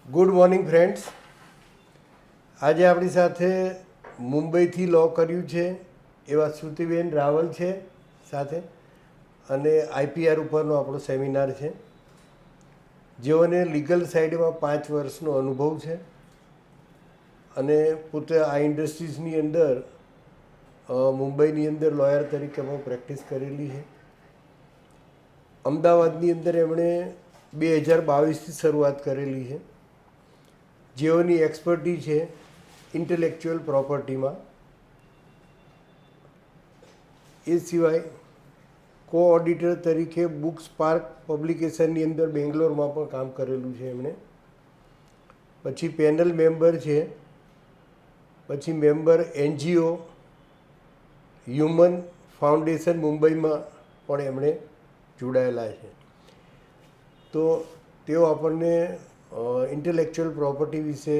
Good morning friends. આજે આપણી સાથે મુંબઈથી લો કર્યું છે એવા શ્રુતિબેન રાવલ છે સાથે, અને આઈપીઆર ઉપરનો આપણો સેમિનાર છે. જેઓને લીગલ સાઈડમાં 5 વર્ષનો અનુભવ છે અને પોતે આ ઇન્ડસ્ટ્રીઝની અંદર મુંબઈની અંદર લોયર તરીકે પણ પ્રેક્ટિસ કરેલી છે. અમદાવાદની અંદર એમણે 2022થી શરૂઆત કરેલી છે. જેઓની એક્સપર્ટી છે ઇન્ટેલેક્ચ્યુઅલ પ્રોપર્ટીમાં. એ સિવાય કોઓર્ડિનેટર તરીકે બુક સ્પાર્ક પબ્લિકેશનની અંદર બેંગ્લોરમાં પણ કામ કરેલું છે એમણે. પછી પેનલ મેમ્બર છે, પછી મેમ્બર એનજીઓ હ્યુમન ફાઉન્ડેશન મુંબઈમાં પણ એમણે જોડાયેલા છે. તો તેઓ આપણને ઇન્ટેલેક્ચ્યુઅલ પ્રોપર્ટી વિશે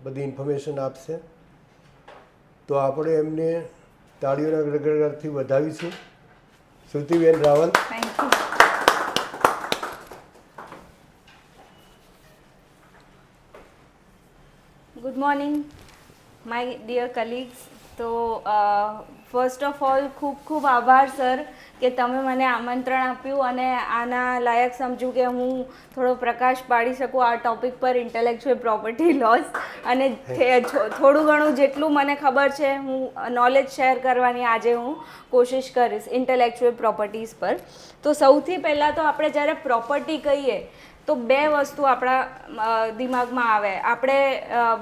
બધી ઇન્ફોર્મેશન આપશે. તો આપણે એમને તાળીઓના ગડગડાટથી વધાવીશું. Shrutiben Raval. Thank you. Good morning my dear colleagues. તો ફર્સ્ટ ઓફ ઓલ ખૂબ આભાર સર કે તમે મને આમંત્રણ આપ્યું અને આના લાયક સમજું કે હું થોડો પ્રકાશ પાડી શકું આ ટૉપિક પર, ઇન્ટેલેક્ચ્યુઅલ પ્રોપર્ટી લોસ. અને થોડું ઘણું જેટલું મને ખબર છે હું નોલેજ શેર કરવાની આજે હું કોશિશ કરીશ ઇન્ટેલેક્ચ્યુઅલ પ્રોપર્ટીઝ પર. તો સૌથી પહેલાં તો આપણે જ્યારે પ્રોપર્ટી કહીએ તો બે વસ્તુ આપણા દિમાગમાં આવે. આપણે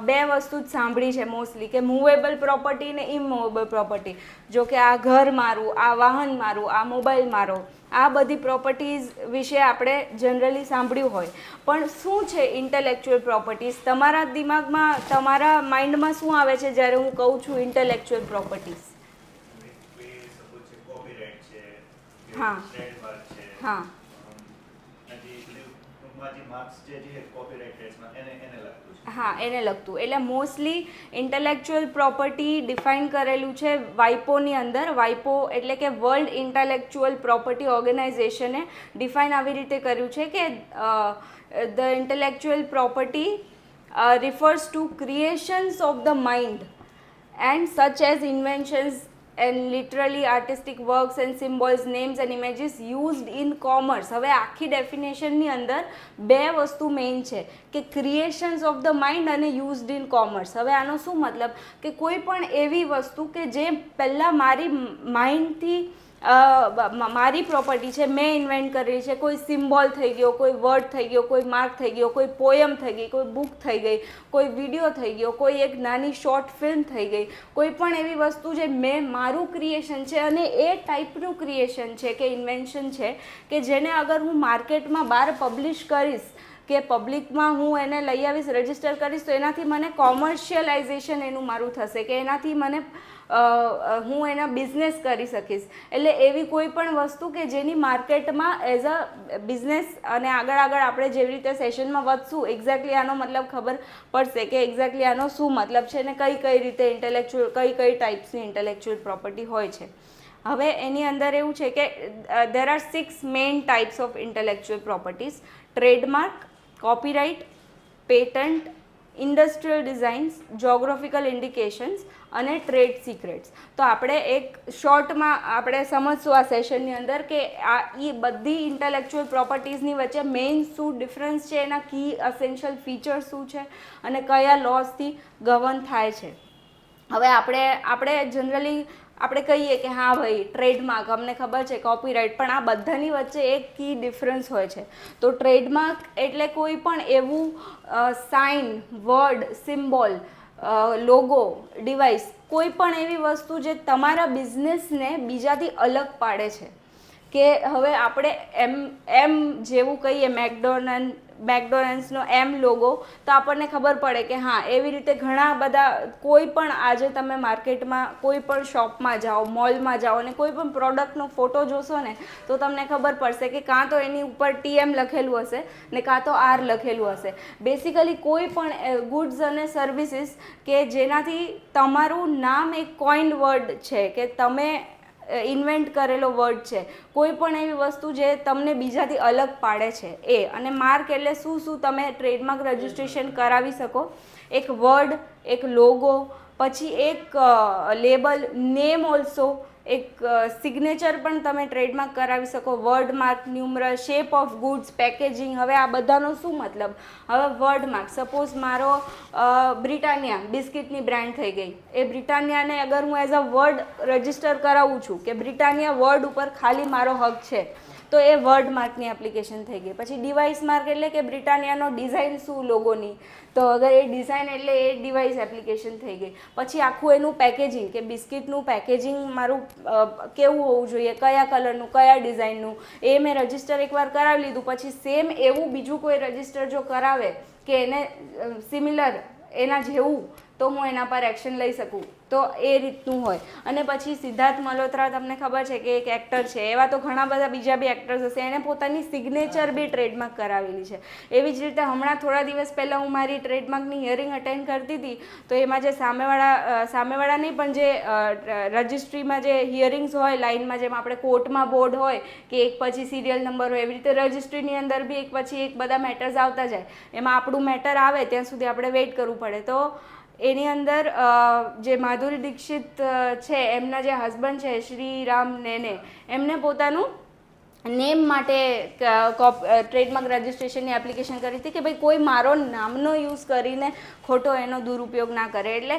બે વસ્તુ જ સાંભળી છે મોસ્ટલી, કે મૂવેબલ પ્રોપર્ટી ને ઇમૂવેબલ પ્રોપર્ટી. જો કે આ ઘર મારું, આ વાહન મારું, આ મોબાઈલ મારો, આ બધી પ્રોપર્ટીઝ વિશે આપણે જનરલી સાંભળ્યું હોય. પણ શું છે ઇન્ટેલેક્ચ્યુઅલ પ્રોપર્ટીઝ? તમારા દિમાગમાં, તમારા માઇન્ડમાં શું આવે છે જ્યારે હું કહું છું ઇન્ટેલેક્ચ્યુઅલ પ્રોપર્ટીઝ? હા હા હા, એને લગતું. એટલે મોસ્ટલી ઇન્ટેલેક્ચ્યુઅલ પ્રોપર્ટી ડિફાઇન કરેલું છે વાઇપોની અંદર. વાઇપો એટલે કે વર્લ્ડ ઇન્ટેલેક્ચ્યુઅલ પ્રોપર્ટી ઓર્ગેનાઇઝેશને ડિફાઇન આવી રીતે કર્યું છે કે the intellectual property refers to creations of the mind and such as inventions and literally artistic works and symbols, names and images used in commerce. હવે આખી ડેફિનેશનની અંદર બે વસ્તુ મેઇન છે કે ક્રિએશન્સ ઓફ ધ માઇન્ડ અને યુઝડ ઇન કોમર્સ. હવે આનો શું મતલબ કે કોઈ પણ એવી વસ્તુ કે જે પહેલાં મારી માઇન્ડથી મારી પ્રોપર્ટી છે, મેં ઇન્વેન્ટ કરેલી છે. કોઈ સિમ્બોલ થઈ ગયો, કોઈ વર્ડ થઈ ગયો, કોઈ માર્ક થઈ ગયો, કોઈ પોયમ થઈ ગઈ, કોઈ બુક થઈ ગઈ, કોઈ વિડીયો થઈ ગયો, કોઈ એક નાની શોર્ટ ફિલ્મ થઈ ગઈ. કોઈ પણ એવી વસ્તુ જે મારું ક્રિએશન છે અને એ ટાઈપનું ક્રિએશન છે કે ઇન્વેન્શન છે કે જેને અગર હું માર્કેટમાં બહાર પબ્લિશ કરીશ કે પબ્લિકમાં હું એને લઈ આવીશ, રજિસ્ટર કરીશ, તો એનાથી મને કોમર્શિયલાઇઝેશન એનું મારું થશે, કે એનાથી મને હું એના બિઝનેસ કરી શકીશ. એટલે એવી કોઈ પણ વસ્તુ કે જેની માર્કેટમાં એઝ અ બિઝનેસ, અને આગળ આપણે જેવી રીતે સેશનમાં વધશું એક્ઝેક્ટલી આનો મતલબ ખબર પડશે કે એક્ઝેક્ટલી આનો શું મતલબ છે અને કઈ રીતે ઇન્ટેલેક્ચ્યુઅલ કઈ ટાઈપ્સની ઇન્ટેલેક્ચ્યુઅલ પ્રોપર્ટી હોય છે. હવે એની અંદર એવું છે કે there are 6 main types of intellectual properties: trademark, copyright, patent, industrial designs, geographical indications અને ટ્રેડ સિક્રેટ્સ. તો આપણે એક શોર્ટમાં આપણે સમજશું આ સેશનની અંદર કે એ બધી ઇન્ટેલેક્ચ્યુઅલ પ્રોપર્ટીઝની વચ્ચે મેઇન શું ડિફરન્સ છે, એના કી અસેન્શિયલ ફીચર્સ શું છે અને કયા લોઝથી ગવર્ન થાય છે. હવે આપણે જનરલી આપણે કહીએ કે હા ભાઈ ટ્રેડમાર્ક અમને ખબર છે, કોપીરાઇટ, પણ આ બધાની વચ્ચે એક કી ડિફરન્સ હોય છે. તો ટ્રેડમાર્ક એટલે કોઈ પણ એવું sign, word, symbol, logo, device, કોઈ પણ એવી વસ્તુ જે તમારા બિઝનેસને બીજાથી અલગ પાડે છે. કે હવે આપણે એમ જેવું કહીએ મેકડોનલ્ડ્સનો એમ લોગો, તો આપણને ખબર પડે કે હા એવી રીતે ઘણા બધા, કોઈ પણ આજે તમે માર્કેટમાં કોઈ પણ શોપમાં જાઓ, મોલમાં જાઓ અને કોઈ પણ પ્રોડક્ટનો ફોટો જોશો ને તો તમને ખબર પડશે કે કાં તો એની ઉપર TM લખેલું હશે ને કાં તો R લખેલું હશે. બેસિકલી કોઈ પણ ગુડ્સ અને સર્વિસીસ કે જેનાથી તમારું નામ એક કોઇન્ડ વર્ડ છે, કે તમે ઇન્વેન્ટ કરેલો વર્ડ છે, કોઈ પણ એવી વસ્તુ જે તમને બીજાથી અલગ પાડે છે એ. અને માર્ક એટલે શું તમે ટ્રેડમાર્ક રજિસ્ટ્રેશન કરાવી શકો, એક વર્ડ, એક લોગો, પછી એક લેબલ, નેમ ઓલ્સો, એક સિગ્નેચર પણ તમે ટ્રેડમાર્ક કરાવી શકો, word mark, numeral, shape of goods, packaging. હવે આ બધાનો શું મતલબ? હવે વર્ડ માર્ક, સપોઝ મારો બ્રિટાનિયા બિસ્કિટની બ્રાન્ડ થઈ ગઈ, એ બ્રિટાનિયાને અગર હું એઝ અ વર્ડ રજિસ્ટર કરાવું છું કે બ્રિટાનિયા વર્ડ ઉપર ખાલી મારો હક છે, તો એ વર્ડ માર્કની એપ્લિકેશન થઈ ગઈ. પછી ડિવાઇસ માર્ક એટલે કે બ્રિટાનિયાનો ડિઝાઇન શું લોગોની, તો અગર એ ડિઝાઇન એટલે એ ડિવાઇસ એપ્લિકેશન થઈ ગઈ. પછી આખું એનું પેકેજિંગ, કે બિસ્કિટનું પેકેજિંગ મારું કેવું હોવું જોઈએ, કયા કલરનું, કયા ડિઝાઇનનું, એ મેં રજિસ્ટર એકવાર કરાવી લીધું. પછી સેમ એવું બીજું કોઈ રજિસ્ટર જો કરાવે કે એને સિમિલર, એના જેવું, તો હું એના પર એક્શન લઈ શકું. તો એ રીતનું હોય. અને પછી સિદ્ધાર્થ મલ્હોત્રા તમને ખબર છે કે એક એક્ટર છે, એવા તો ઘણા બધા બીજા બી એક્ટર્સ હશે, એણે પોતાની સિગ્નેચર બી ટ્રેડમાર્ક કરાવેલી છે. એવી જ રીતે હમણાં થોડા દિવસ પહેલાં હું મારી ટ્રેડમાર્કની હિયરિંગ અટેન્ડ કરતી હતી, તો એમાં જે સામેવાળા નહીં પણ જે રજિસ્ટ્રીમાં જે હિયરિંગ્સ હોય લાઇનમાં, જેમ આપણે કોર્ટમાં બોર્ડ હોય કે એક પછી સિરિયલ નંબર હોય, એવી રીતે રજિસ્ટ્રીની અંદર બી એક પછી એક બધા મેટર્સ આવતા જાય. એમાં આપણું મેટર આવે ત્યાં સુધી આપણે વેઇટ કરવું પડે. તો એની અંદર જે માધુરી દીક્ષિત છે, એમના જે હસબન્ડ છે શ્રીરામ નેને, એમને પોતાનું નેમ માટે ટ્રેડમાર્ક રજિસ્ટ્રેશનની એપ્લિકેશન કરી હતી કે ભાઈ કોઈ મારો નામનો યુઝ કરીને ખોટો એનો દુરુપયોગ ના કરે. એટલે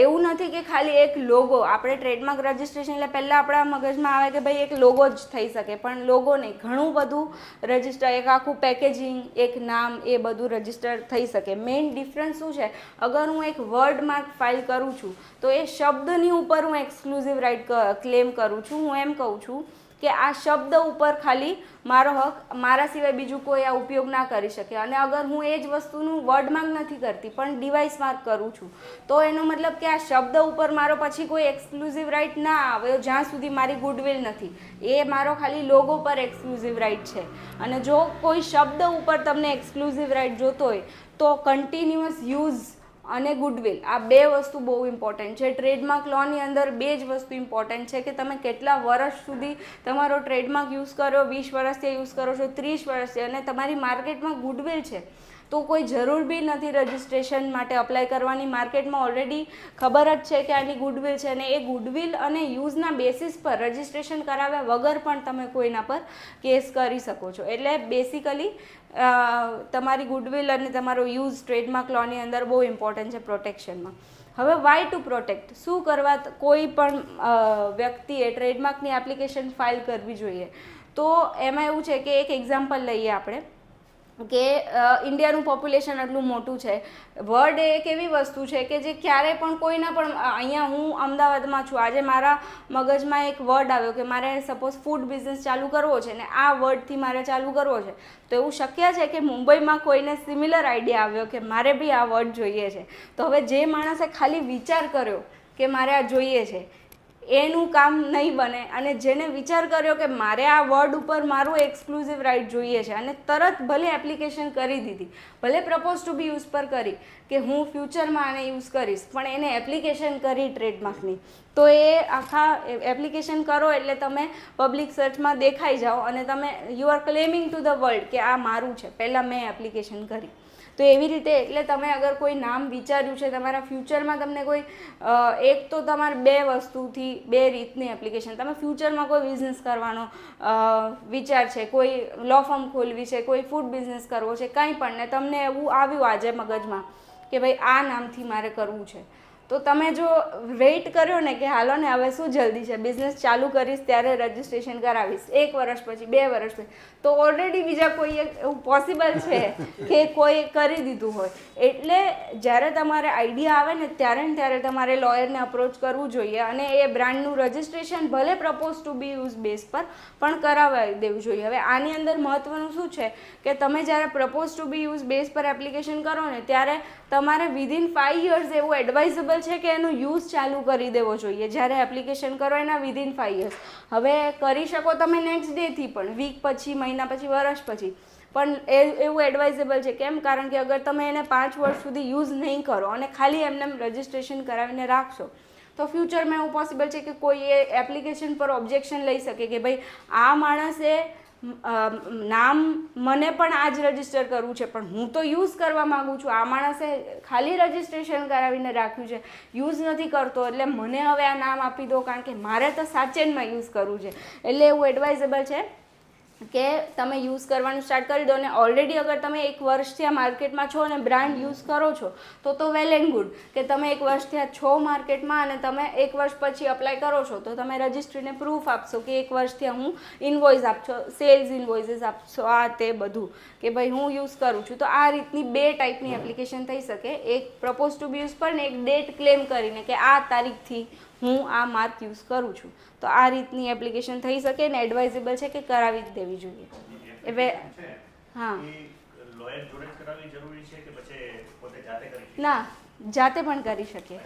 એવું નથી કે ખાલી એક લોગો, આપણે ટ્રેડમાર્ક રજિસ્ટ્રેશન એટલે પહેલાં આપણા મગજમાં આવે કે ભાઈ એક લોગો જ થઈ શકે, પણ લોગો નહીં, ઘણું બધું રજિસ્ટર, એક આખું પેકેજિંગ, એક નામ, એ બધું રજિસ્ટર થઈ શકે. મેઇન ડિફરન્સ શું છે? અગર હું એક વર્ડ માર્ક ફાઇલ કરું છું તો એ શબ્દની ઉપર હું એક્સક્લુઝિવ રાઇટ ક્લેમ કરું છું. હું એમ કહું છું કે આ શબ્દ ઉપર ખાલી મારો હક, મારા સિવાય બીજું કોઈ આ ઉપયોગ ના કરી શકે. અને અગર હું એ જ વસ્તુનું વર્ડ માર્ક નથી કરતી પણ ડિવાઇસ માર્ક કરું છું, તો એનો મતલબ કે આ શબ્દ ઉપર મારો પછી કોઈ એક્સક્લુઝિવ રાઇટ ના આવે જ્યાં સુધી મારી ગુડવિલ નથી. એ મારો ખાલી લોગો પર એક્સક્લુઝિવ રાઇટ છે. અને જો કોઈ શબ્દ ઉપર તમને એક્સક્લુઝિવ રાઇટ જોતો હોય તો કન્ટિન્યુઅસ યુઝ અને ગુડવિલ, આ બે વસ્તુ બહુ ઇમ્પોર્ટન્ટ છે. ટ્રેડમાર્ક લોની અંદર બે જ વસ્તુ ઇમ્પોર્ટન્ટ છે કે તમે કેટલા વર્ષ સુધી તમારો ટ્રેડમાર્ક યુઝ કરો, 20 વર્ષથી યુઝ કરો છો, 30 વર્ષથી, અને તમારી માર્કેટમાં ગુડવિલ છે, તો કોઈ જરૂર બી નથી રજિસ્ટ્રેશન માટે અપ્લાય કરવાની. માર્કેટમાં ઓલરેડી ખબર જ છે કે આની ગુડવિલ છે, અને એ ગુડવિલ અને યુઝના બેસિસ પર રજિસ્ટ્રેશન કરાવ્યા વગર પણ તમે કોઈના પર કેસ કરી શકો છો. એટલે બેસિકલી તમારી ગુડવિલ અને તમારો યુઝ ટ્રેડમાર્ક લોની અંદર બહુ ઇમ્પોર્ટન્ટ છે પ્રોટેક્શનમાં. હવે વાય ટુ પ્રોટેક્ટ, શું કરવા કોઈ પણ વ્યક્તિએ ટ્રેડમાર્કની એપ્લિકેશન ફાઇલ કરવી જોઈએ? તો એમાં એવું છે કે એક એક્ઝામ્પલ લઈએ આપણે કે ઇન્ડિયાનું પોપ્યુલેશન આટલું મોટું છે. વર્ડ એ એક એવી વસ્તુ છે કે જે ક્યારેય પણ કોઈના પણ, અહીંયા હું અમદાવાદમાં છું, આજે મારા મગજમાં એક વર્ડ આવ્યો કે મારે સપોઝ ફૂડ બિઝનેસ ચાલુ કરવો છે ને આ વર્ડથી મારે ચાલુ કરવો છે, તો એવું શક્ય છે કે મુંબઈમાં કોઈને સિમિલર આઈડિયા આવ્યો કે મારે બી આ વર્ડ જોઈએ છે. તો હવે જે માણસે ખાલી વિચાર કર્યો કે મારે આ જોઈએ છે, એનું કામ નહીં બને. અને જેને વિચાર કર્યો કે મારે આ વર્ડ ઉપર મારું એક્સક્લુઝિવ રાઇટ જોઈએ છે અને તરત ભલે એપ્લિકેશન કરી દીધી, ભલે પ્રપોઝ ટુ બી યુઝ પર કરી કે હું ફ્યુચરમાં આને યુઝ કરીશ, પણ એને એપ્લિકેશન કરી ટ્રેડમાર્કની, તો એ આખા એપ્લિકેશન કરો એટલે તમે પબ્લિક સર્ચમાં દેખાઈ જાઓ અને તમે you are claiming to the world કે આ મારું છે, પહેલાં મેં એપ્લિકેશન કરી. તો એવી રીતે, એટલે તમે અગર કોઈ નામ વિચાર્યું છે, તમારા ફ્યુચરમાં તમને કોઈ એક તો તમારે બે વસ્તુથી બે રીતની એપ્લિકેશન, તમે ફ્યુચરમાં કોઈ બિઝનેસ કરવાનો વિચાર છે, કોઈ લો ફર્મ ખોલવી છે, કોઈ ફૂડ બિઝનેસ કરવો છે, કાંઈ પણ, ને તમને એવું આવ્યું આજે મગજમાં કે ભાઈ આ નામથી મારે કરવું છે, તો તમે જો વેઇટ કર્યો ને કે હાલો ને હવે શું જલ્દી છે, બિઝનેસ ચાલુ કરીશ ત્યારે રજિસ્ટ્રેશન કરાવીશ, 1 વર્ષ પછી, 2 વર્ષ પછી, તો ઓલરેડી બીજા કોઈએ એવું પોસિબલ છે કે કોઈ કરી દીધું હોય. એટલે જ્યારે તમારે આઈડિયા આવે ને ત્યારે તમારે લોયરને અપ્રોચ કરવું જોઈએ અને એ બ્રાન્ડનું રજિસ્ટ્રેશન ભલે પ્રપોઝ ટુ બી યુઝ બેઝ પર પણ કરાવી દેવું જોઈએ. હવે આની અંદર મહત્ત્વનું શું છે કે તમે જ્યારે પ્રપોઝ ટુ બી યુઝ બેઝ પર એપ્લિકેશન કરો ને ત્યારે તમારે વિધિન 5 years એવું એડવાઇઝેબલ છે કે એનો યુઝ ચાલુ કરી દેવો જોઈએ જ્યારે એપ્લિકેશન કરો એના વિધિન 5 years. હવે કરી શકો તમે નેક્સ્ટ ડેથી પણ, વીક પછી, મહિના પછી, વર્ષ પછી, પણ એવું એડવાઇઝેબલ છે. કેમ? કારણ કે અગર તમે એને 5 વર્ષ સુધી યુઝ નહીં કરો અને ખાલી એમને રજિસ્ટ્રેશન કરાવીને રાખશો તો ફ્યુચરમાં એવું પોસિબલ છે કે કોઈ એ એપ્લિકેશન પર ઓબ્જેક્શન લઈ શકે કે ભાઈ આ માણસે નામ મને પણ આ જ રજીસ્ટર કરવું છે પણ હું તો યુઝ કરવા માગું છું, આ માણસે ખાલી રજીસ્ટ્રેશન કરાવીને રાખ્યું છે, યુઝ નથી કરતો, એટલે મને હવે આ નામ આપી દો કારણ કે મારે તો સાચેનમાં યુઝ કરવું છે. એટલે એવું એડવાઇઝેબલ છે કે તમે યુઝ કરવાનું સ્ટાર્ટ કરી દો. અને ઓલરેડી અગર તમે 1 વર્ષથી આ માર્કેટમાં છો અને બ્રાન્ડ યુઝ કરો છો તો વેલ એન્ડ ગુડ કે તમે 1 વર્ષથી આ છો માર્કેટમાં અને તમે 1 વર્ષ પછી અપ્લાય કરો છો તો તમે રજિસ્ટ્રીને પ્રૂફ આપશો કે 1 વર્ષથી હું ઇન્વોઇસ આપશો, સેલ્સ ઇન્વોઇસીસ આપશો, આ તે બધું કે ભાઈ હું યુઝ કરું છું. તો આ રીતની 2 ટાઈપની એપ્લિકેશન થઈ શકે, એક પ્રપોઝ ટુ બી યુઝ પર ને એક ડેટ ક્લેમ કરીને કે આ તારીખથી હું આ માર્ક યુઝ કરું છું. તો આ રીતની એપ્લિકેશન થઈ શકે ને એડવાઇઝેબલ છે કે કરાવી જ દેવી જોઈએ. હવે હા ના, જાતે પણ કરી શકીએ,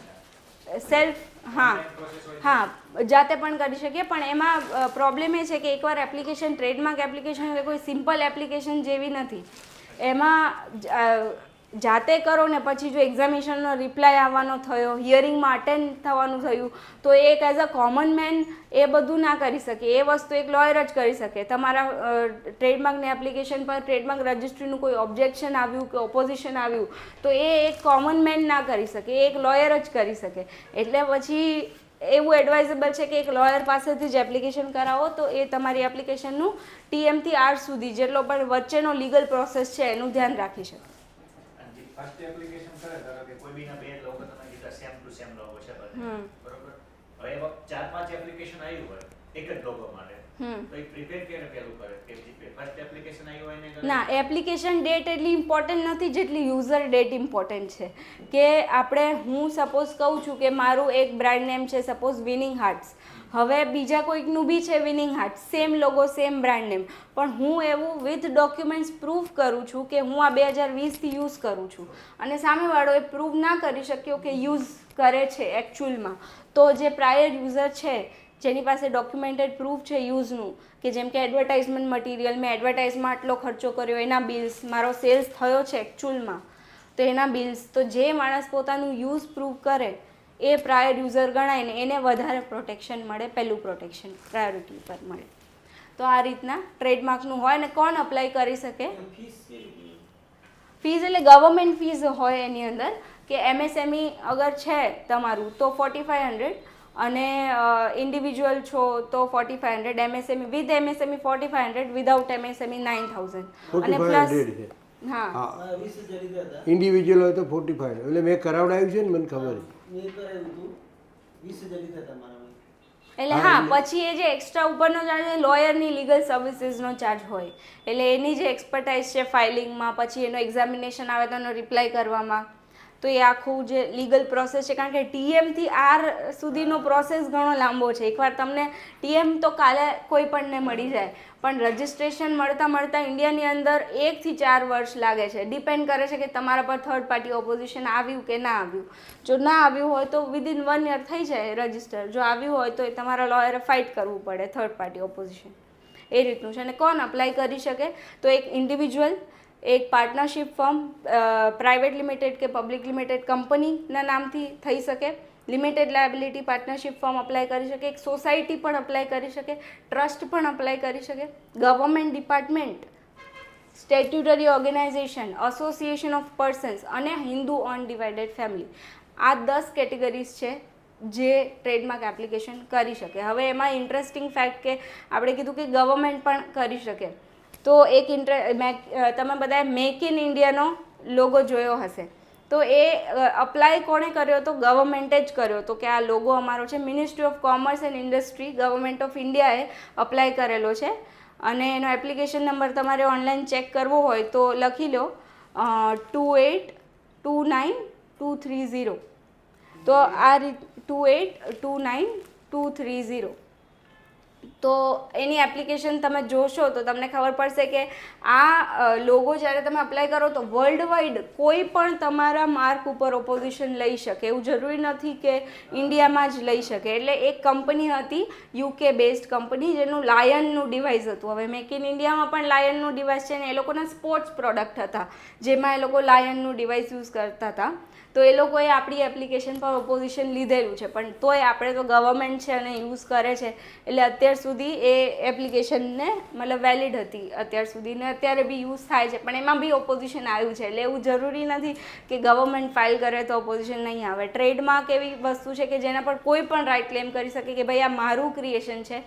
સેલ્ફ, હા જાતે પણ કરી શકીએ. પણ એમાં પ્રોબ્લેમ એ છે કે એકવાર એપ્લિકેશન ટ્રેડમાર્ક એપ્લિકેશન એટલે કોઈ સિમ્પલ એપ્લિકેશન જેવી નથી. એમાં જાતે કરો ને પછી જો એક્ઝામિનેશનનો રિપ્લાય આવવાનો થયો, હિયરિંગમાં અટેન્ડ થવાનું થયું તો એક એઝ અ કોમન મેન એ બધું ના કરી શકે. એ વસ્તુ એક લોયર જ કરી શકે. તમારા ટ્રેડમાર્કની એપ્લિકેશન પર ટ્રેડમાર્ક રજિસ્ટ્રીનું કોઈ ઓબ્જેક્શન આવ્યું કે ઓપોઝિશન આવ્યું તો એ એક કોમન મેન ના કરી શકે, એ એક લોયર જ કરી શકે. એટલે પછી એવું એડવાઇઝેબલ છે કે એક લોયર પાસેથી જ એપ્લિકેશન કરાવો તો એ તમારી એપ્લિકેશનનું TMથી R સુધી જેટલો પણ વચ્ચેનો લીગલ પ્રોસેસ છે એનું ધ્યાન રાખી શકે. ફર્સ્ટ એપ્લિકેશન કરે ધારો કે કોઈ બીના 2 લોગો તમે કીધા સેમ ટુ સેમ લોગો છે બધા, બરોબર? હવે એમાં 4-5 એપ્લિકેશન આવ્યું હોય એક જ લોગો માટે તો એ પ્રિપેર કેને પેલું કરે કે ફર્સ્ટ એપ્લિકેશન આવ્યું હોય ને ના, એપ્લિકેશન ડેટ એટલી ઇમ્પોર્ટન્ટ નથી જેટલી યુઝર ડેટ ઇમ્પોર્ટન્ટ છે. કે આપણે હું સપોઝ કહું છું કે મારું એક બ્રાન્ડ નેમ છે સપોઝ વિનિંગ હાર્ટ્સ, હવે બીજા કોઈકનું બી છે winning heart, same logo same brand name, પણ હું એવું વિથ ડોક્યુમેન્ટ્સ પ્રૂફ કરું છું કે હું આ 2020થી યુઝ કરું છું અને સામેવાળો એ પ્રૂવ ના કરી શક્યો કે યુઝ કરે છે એકચ્યુઅલમાં, તો જે પ્રાયર યુઝર છે જેની પાસે ડોક્યુમેન્ટેડ પ્રૂફ છે યુઝનું, કે જેમ કે એડવર્ટાઇઝમેન્ટ મટીરિયલ, મેં એડવર્ટાઇઝમાં આટલો ખર્ચો કર્યો એના બિલ્સ, મારો સેલ્સ થયો છે એકચ્યુઅલમાં તો એના બિલ્સ, તો જે માણસ પોતાનું યુઝ પ્રૂવ કરે એ પ્રાયર યુઝર ગણાય ને એને વધારે પ્રોટેક્શન મળે, પહેલું પ્રોટેક્શન પ્રાયોરિટી પર મળે. તો આ રીતના ટ્રેડમાર્કનું હોય. ને કોણ અપ્લાય કરી શકે? ફીઝ એટલે ગવર્મેન્ટ ફીઝ હોય એની અંદર કે MSME અગર છે તમારું તો 4500 અને ઇન્ડિવિજ્યુઅલ છો તો 4500, MSME with MSME 4500, without MSME 9000 અને પ્લસ હા ઇન્ડિવિજ્યુઅલ હોય તો 45. એટલે મેં કરાવડાવ્યું છે ને, મને ખબર છે. એટલે હા, પછી એ જે એક્સ્ટ્રા ઉપરનો ચાર્જ લોયરની લીગલ સર્વિસીસનો ચાર્જ હોય, એટલે એની જે એક્સપર્ટાઇઝ છે ફાઇલિંગમાં, પછી એનો એક્ઝામિનેશન આવે તો એનો રિપ્લાય કરવામાં, તો એ આખું જે લીગલ પ્રોસેસ છે. કારણ કે TMથી R સુધીનો પ્રોસેસ ઘણો લાંબો છે. એકવાર તમને TM તો કાલે કોઈ પણને મળી જાય, પણ રજિસ્ટ્રેશન મળતા ઇન્ડિયાની અંદર 1 થી 4 વર્ષ લાગે છે. ડિપેન્ડ કરે છે કે તમારા પર થર્ડ પાર્ટી ઓપોઝિશન આવ્યું કે ના આવ્યું. જો ના આવ્યું હોય તો વિધિન 1 યર થઈ જાય રજિસ્ટર, જો આવ્યું હોય તો એ તમારા લોયરે ફાઇટ કરવું પડે થર્ડ પાર્ટી ઓપોઝિશન. એ રીતનું છે. અને કોણ અપ્લાય કરી શકે? તો એક ઇન્ડિવિજ્યુઅલ, એક પાર્ટનરશિપ ફર્મ, પ્રાઇવેટ લિમિટેડ કે પબ્લિક લિમિટેડ કંપનીના નામથી થઈ શકે, limited liability partnership firm apply કરી શકે, એક સોસાયટી પણ અપ્લાય કરી શકે, ટ્રસ્ટ પણ અપ્લાય કરી શકે, government department, statutory organisation, association of persons અને હિન્દુ અનડિવાઇડેડ ફેમિલી. આ 10 કેટેગરીઝ છે જે ટ્રેડમાર્ક એપ્લિકેશન કરી શકે. હવે એમાં ઇન્ટરેસ્ટિંગ ફેક્ટ કે આપણે કીધું કે ગવર્મેન્ટ પણ કરી શકે, તો એક તમે બધાએ મેક ઇન ઇન્ડિયાનો લોગો જોયો હશે, તો એ અપ્લાય કોણે કર્યો? તો ગવર્મેન્ટે જ કર્યો હતો કે આ લોગો અમારો છે. Ministry of commerce and industry, government of ઇન્ડિયાએ અપ્લાય કરેલો છે. અને એનો એપ્લિકેશન નંબર તમારે ઓનલાઈન ચેક કરવો હોય તો લખી લો 2829230. તો આ રીત 2829230 તો એની એપ્લિકેશન તમે જોશો તો તમને ખબર પડશે કે આ લોગો જ્યારે તમે અપ્લાય કરો તો વર્લ્ડ વાઇડ કોઈ પણ તમારા માર્ક ઉપર ઓપોઝિશન લઈ શકે, એવું જરૂરી નથી કે ઇન્ડિયામાં જ લઈ શકે. એટલે એક કંપની હતી યુકે બેઝડ કંપની જેનું લાયનનું ડિવાઇસ હતું. હવે મેક ઇન ઇન્ડિયામાં પણ લાયનનું ડિવાઇસ છે ને એ લોકોના સ્પોર્ટ્સ પ્રોડક્ટ હતા જેમાં એ લોકો લાયનનું ડિવાઇસ યુઝ કરતા હતા. તો એ લોકોએ આપણી એપ્લિકેશન પર ઓપોઝિશન લીધેલું છે, પણ તોય આપણે તો ગવર્મેન્ટ છે અને યુઝ કરે છે એટલે અત્યાર સુધી એ એપ્લિકેશનને મતલબ વેલિડ હતી અત્યાર સુધી, ને અત્યારે બી યુઝ થાય છે, પણ એમાં બી ઓપોઝિશન આવ્યું છે. એટલે એવું જરૂરી નથી કે ગવર્મેન્ટ ફાઇલ કરે તો ઓપોઝિશન નહીં આવે. ટ્રેડમાર્ક એવી વસ્તુ છે કે જેના પર કોઈ પણ રાઇટ ક્લેમ કરી શકે કે ભાઈ આ મારું ક્રિએશન છે,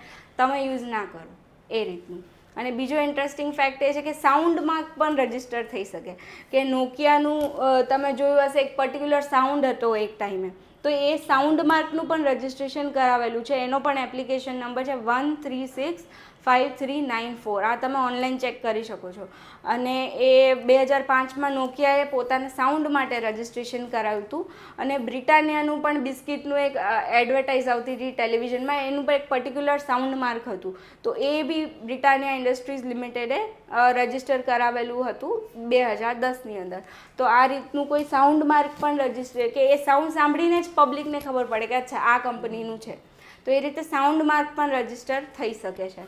તમે યુઝ ના કરો, એ રીતનું. અને બીજો ઇન્ટરેસ્ટિંગ ફેક્ટ એ છે કે સાઉન્ડ માર્ક પણ રજિસ્ટર થઈ શકે. કે નોકિયાનું તમે જોયું હશે એક પર્ટિક્યુલર સાઉન્ડ હતો એક ટાઈમે, તો એ સાઉન્ડ માર્કનું પણ રજિસ્ટ્રેશન કરાવેલું છે. એનો પણ એપ્લિકેશન નંબર છે 136539 આ તમે ઓનલાઈન ચેક કરી શકો છો. અને એ 2005માં નોકિયાએ પોતાના સાઉન્ડ માટે રજિસ્ટ્રેશન કરાવ્યું હતું. અને બ્રિટાનિયાનું પણ બિસ્કિટનું એક એડવર્ટાઇઝ આવતી હતી ટેલિવિઝનમાં, એનું પણ એક પર્ટિક્યુલર સાઉન્ડ માર્ક હતું. તો એ બી બ્રિટાનિયા ઇન્ડસ્ટ્રીઝ લિમિટેડે રજિસ્ટર કરાવેલું હતું 2010ની અંદર. તો આ રીતનું કોઈ સાઉન્ડ માર્ક પણ રજિસ્ટર, કે એ સાઉન્ડ સાંભળીને જ પબ્લિકને ખબર પડે કે અચ્છા આ કંપનીનું છે, તો એ રીતે સાઉન્ડ માર્ક પણ રજિસ્ટર થઈ શકે છે.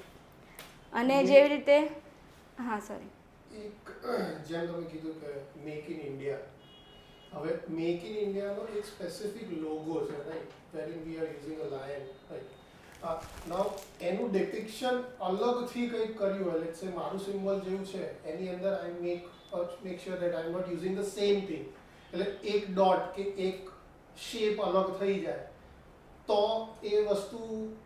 અને જેવી રીતે એક જેમ તમે કીધું કે મેક ઇન ઇન્ડિયા, હવે મેક ઇન ઇન્ડિયાનો એક સ્પેસિફિક લોગો છે, right, wearing we are using a lion, right. Now એનું ડિપિક્શન અલગથી કંઈક કર્યું હોય, લેટ્સ સે મારું સિમ્બોલ જેવું છે એની અંદર I make sure that I am not using the same thing, એટલે એક ડોટ કે એક શેપ અલગ થઈ જાય તો એ વસ્તુ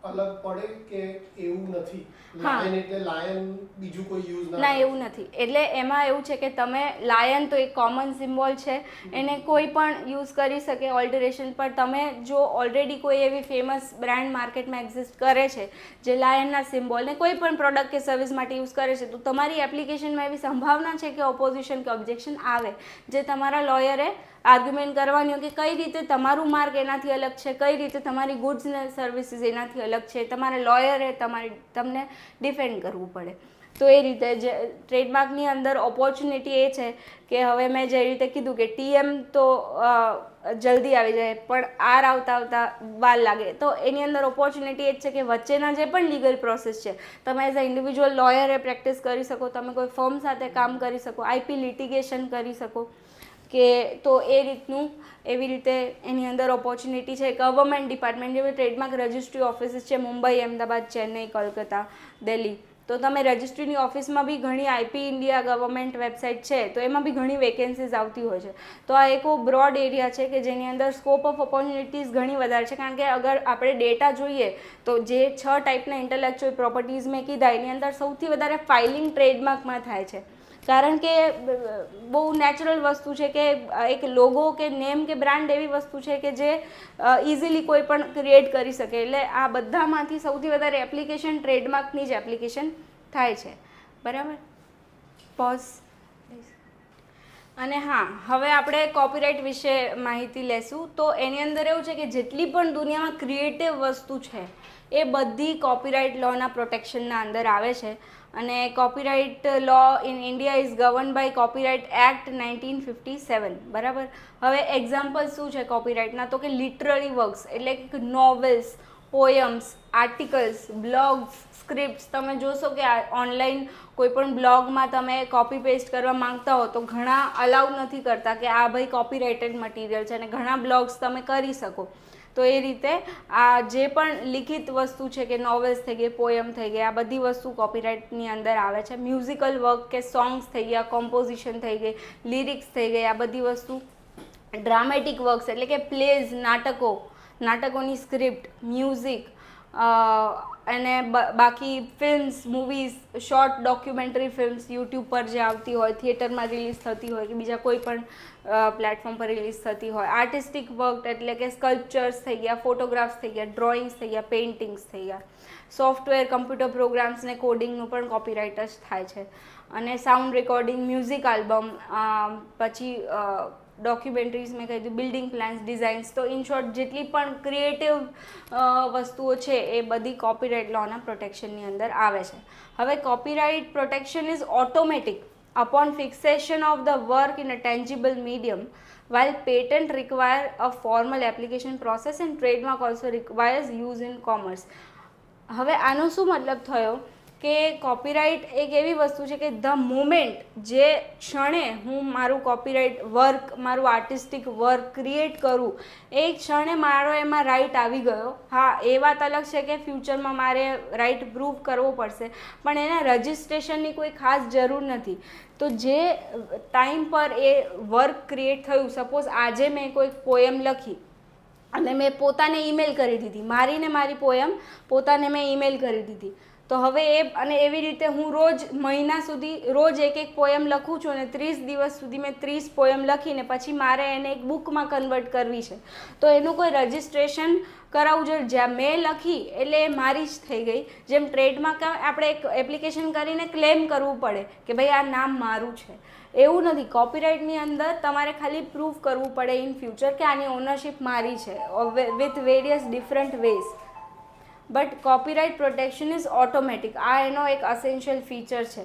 અલગ પડે કે એવું નથી? લાયન એટલે લાયન બીજું કોઈ યુઝ ના, એવું નથી. એટલે એમાં એવું છે કે તમે લાયન તો એક કોમન સિમ્બોલ છે, એને કોઈ પણ યુઝ કરી શકે ઓલ્ટરેશન પર. તમે જો ઓલરેડી કોઈ એવી ફેમસ બ્રાન્ડ માર્કેટમાં એક્ઝિસ્ટ કરે છે જે લાયનના સિમ્બોલને કોઈ પણ પ્રોડક્ટ કે સર્વિસ માટે યુઝ કરે છે, તો તમારી એપ્લિકેશનમાં એવી સંભાવના છે કે ઓપોઝિશન કે ઓબ્જેક્શન આવે, જે તમારા લોયરે આર્ગ્યુમેન્ટ કરવાની હોય કે કઈ રીતે તમારું માર્ક એનાથી અલગ છે, કઈ રીતે તમારી ગુડ્સ ને સર્વિસીસ એનાથી અલગ છે, તમારે લોયરે તમને ડિફેન્ડ કરવું પડે. તો એ રીતે જે ટ્રેડમાર્કની અંદર ઓપોર્ચ્યુનિટી એ છે કે હવે મેં જે રીતે કીધું કે TM તો જલ્દી આવી જાય, પણ આર આવતા વાર લાગે. તો એની અંદર ઓપોર્ચ્યુનિટી એ જ છે કે વચ્ચેના જે પણ લીગલ પ્રોસેસ છે તમે એઝ અ ઇન્ડિવિજ્યુઅલ લોયરે પ્રેક્ટિસ કરી શકો, તમે કોઈ ફર્મ સાથે કામ કરી શકો, IP લિટિગેશન કરી શકો કે, તો એ રીતનું એવી રીતે એની અંદર ઓપોર્ચ્યુનિટી છે. ગવર્મેન્ટ ડિપાર્ટમેન્ટ જેવી ટ્રેડમાર્ક રજિસ્ટ્રી ઓફિસીસ છે મુંબઈ, અમદાવાદ, ચેન્નઈ, કોલકાતા, દિલ્હી, તો તમે રજિસ્ટ્રીની ઓફિસમાં બી ઘણી IP ઇન્ડિયા ગવર્મેન્ટ વેબસાઇટ છે, તો એમાં બી ઘણી વેકેન્સીઝ આવતી હોય છે. તો આ એક બ્રોડ એરિયા છે કે જેની અંદર સ્કોપ ઓફ ઓપોર્ચ્યુનિટીઝ ઘણી વધારે છે. કારણ કે અગર આપણે ડેટા જોઈએ તો જે 6 ટાઈપના ઇન્ટેલેક્ચ્યુઅલ પ્રોપર્ટીઝ મેં કીધા એની અંદર સૌથી વધારે ફાઇલિંગ ટ્રેડમાર્કમાં થાય છે. કારણ કે બહુ નેચરલ વસ્તુ છે કે એક લોગો કે નેમ કે બ્રાન્ડ એવી વસ્તુ છે કે જે ઇઝીલી કોઈ પણ ક્રિએટ કરી શકે. એટલે આ બધામાંથી સૌથી વધારે એપ્લિકેશન ટ્રેડમાર્કની જ એપ્લિકેશન થાય છે. બરાબર, પોઝ. અને હા, હવે આપણે કોપીરાઇટ વિશે માહિતી લેશું. તો એની અંદર એવું છે કે જેટલી પણ દુનિયામાં ક્રિએટિવ વસ્તુ છે એ બધી કોપીરાઇટ લોના પ્રોટેક્શનના અંદર આવે છે. અને copyright law in India is govern by copyright act 1957. બરાબર. હવે એક્ઝામ્પલ શું છે કોપીરાઇટના, તો કે લિટરરી વર્ક્સ એટલે કે novels, poems, articles, blogs, scripts. તમે જોશો કે ઓનલાઈન કોઈ પણ બ્લોગમાં તમે કોપી પેસ્ટ કરવા માંગતા હો તો ઘણા અલાઉ નથી કરતા કે આ ભાઈ કોપીરાઇટેડ મટીરિયલ છે, અને ઘણા બ્લોગ્સ તમે કરી શકો. તો એ રીતે આ જે પણ લિખિત વસ્તુ છે કે નોવેલ્સ થઈ ગઈ, પોયમ થઈ ગઈ, આ બધી વસ્તુ કોપીરાઇટની અંદર આવે છે. મ્યુઝિકલ વર્ક કે સોંગ્સ થઈ ગયા, કોમ્પોઝિશન થઈ ગઈ, લિરિક્સ થઈ ગઈ, આ બધી વસ્તુ. ડ્રામેટિક વર્ક્સ એટલે કે પ્લેઝ, નાટકોની સ્ક્રિપ્ટ, મ્યુઝિક, અને બાકી films, movies, short documentary films YouTube પર જે આવતી હોય, થિયેટરમાં રિલીઝ થતી હોય કે બીજા કોઈ પણ પ્લેટફોર્મ પર રિલીઝ થતી હોય. આર્ટિસ્ટિક વર્ક એટલે કે સ્કલ્પચર્સ થઈ ગયા, ફોટોગ્રાફ્સ થઈ ગયા, ડ્રોઈંગ્સ થઈ ગયા, પેઇન્ટિંગ્સ થઈ ગયા. સોફ્ટવેર, કમ્પ્યુટર પ્રોગ્રામ્સ ને કોડિંગનું પણ કોપીરાઇટ જ થાય છે. અને સાઉન્ડ રેકોર્ડિંગ, મ્યુઝિક આલ્બમ, પછી ડોક્યુમેન્ટરીઝ મેં કહી દીધું, બિલ્ડિંગ પ્લાન્સ, ડિઝાઇન્સ, તો ઇન શોર્ટ જેટલી પણ ક્રિએટિવ વસ્તુઓ છે એ બધી કોપીરાઇટ લોના પ્રોટેક્શનની અંદર આવે છે. હવે copyright protection is automatic upon fixation of the work in a tangible medium, while patent require a formal application process and trademark also requires use in commerce. હવે આનો શું મતલબ થયો કે કોપીરાઇટ એક એવી વસ્તુ છે કે ધ મોમેન્ટ, જે ક્ષણે હું મારું કોપીરાઇટ વર્ક, મારું આર્ટિસ્ટિક વર્ક ક્રિએટ કરું, એ ક્ષણે મારો એમાં રાઇટ આવી ગયો. હા, એ વાત અલગ છે કે ફ્યુચરમાં મારે રાઇટ પ્રૂવ કરવો પડશે, પણ એના રજિસ્ટ્રેશનની કોઈ ખાસ જરૂર નથી. તો જે ટાઈમ પર એ વર્ક ક્રિએટ થયું, સપોઝ આજે મેં કોઈક પોયમ લખી અને મેં પોતાને ઈમેલ કરી દીધી, મારી પોયમ પોતાને મેં ઈમેલ કરી દીધી, તો હવે અને એવી રીતે હું રોજ મહિના સુધી રોજ એક પોયમ લખું છું અને 30 દિવસ સુધી મેં 30 પોયમ લખીને પછી મારે એને એક બુકમાં કન્વર્ટ કરવી છે, તો એનું કોઈ રજિસ્ટ્રેશન કરાવવું જોઈએ. જ્યાં મેં લખી એટલે એ મારી જ થઈ ગઈ. જેમ ટ્રેડમાર્ક આપણે એક એપ્લિકેશન કરીને ક્લેમ કરવું પડે કે ભાઈ આ નામ મારું છે, એવું નથી. કોપીરાઇટની અંદર તમારે ખાલી પ્રૂફ કરવું પડે ઇન ફ્યુચર કે આની ઓનરશિપ મારી છે, with various different ways. But copyright protection is automatic. આ એનો એક અસેન્શિયલ ફીચર છે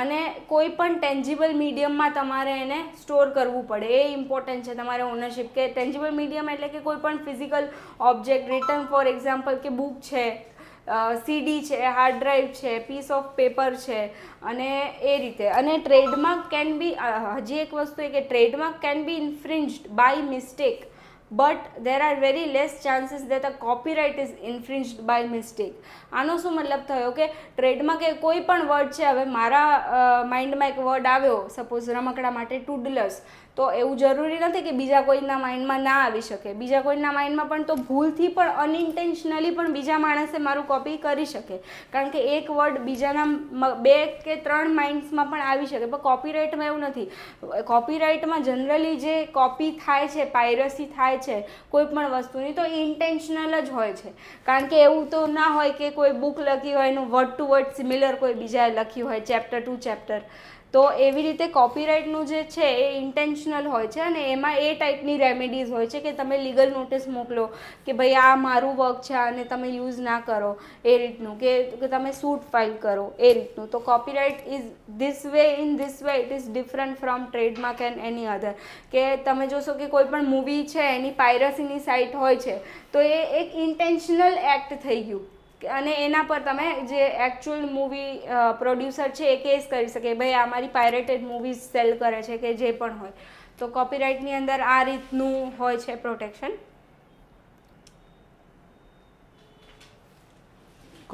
અને કોઈ પણ ટેન્જિબલ મીડિયમમાં તમારે એને સ્ટોર કરવું પડે, એ ઇમ્પોર્ટન્ટ છે. તમારે ઓનરશિપ કે ટેન્જિબલ મીડિયમ એટલે કે કોઈ પણ physical object, return for example કે બુક છે, સીડી છે, હાર્ડ ડ્રાઈવ છે, પીસ ઓફ પેપર છે, અને એ રીતે. અને ટ્રેડમાર્ક કેન બી, હજી એક વસ્તુ એ કે trademark can be infringed by mistake, but there are very less chances that a copyright is infringed by mistake. આનો શું મતલબ થયો કે ટ્રેડમાર્ક એ કોઈ પણ વર્ડ છે, હવે મારા માઇન્ડમાં એક વર્ડ આવ્યો, સપોઝ રમકડા માટે ટુડલર્સ, તો એવું જરૂરી નથી કે બીજા કોઈના માઇન્ડમાં ના આવી શકે. બીજા કોઈના માઇન્ડમાં પણ તો ભૂલથી પણ અનઇન્ટેન્શનલી પણ બીજા માણસે મારું કોપી કરી શકે, કારણ કે એક વર્ડ બીજાના 2 કે 3 માઇન્ડ્સમાં પણ આવી શકે. પણ કોપીરાઇટમાં એવું નથી. કોપીરાઇટમાં જનરલી જે કોપી થાય છે, પાયરસી થાય છે કોઈ પણ વસ્તુની, તો ઇન્ટેન્શનલ જ હોય છે. કારણ કે એવું તો ના હોય કે કોઈ બુક લખી હોય એનું વર્ડ ટુ વર્ડ સિમિલર કોઈ બીજાએ લખ્યું હોય, ચેપ્ટર ટુ ચેપ્ટર. તો એવી રીતે કોપીરાઇટનું જે છે એ ઇન્ટેન્શનલ હોય છે અને એમાં એ ટાઈપની રેમેડીઝ હોય છે કે તમે લીગલ નોટિસ મોકલો કે ભાઈ આ મારું વર્ક છે અને તમે યુઝ ના કરો, એ રીતનું, કે તમે સૂટ ફાઇલ કરો, એ રીતનું. તો copyright is this way, in this way it is different from trademark and any other. કે તમે જોશો કે કોઈ પણ મૂવી છે એની પાયરસીની સાઇટ હોય છે, તો એ એક ઇન્ટેન્શનલ એક્ટ થઈ ગયું અને એના પર તમે જે એકચ્યુઅલ મૂવી પ્રોડ્યુસર છે એ કેસ કરી શકે, ભાઈ આ મારી પાયરેટેડ મૂવીઝ સેલ કરે છે કે જે પણ હોય. તો કોપીરાઇટની અંદર આ રીતનું હોય છે પ્રોટેક્શન.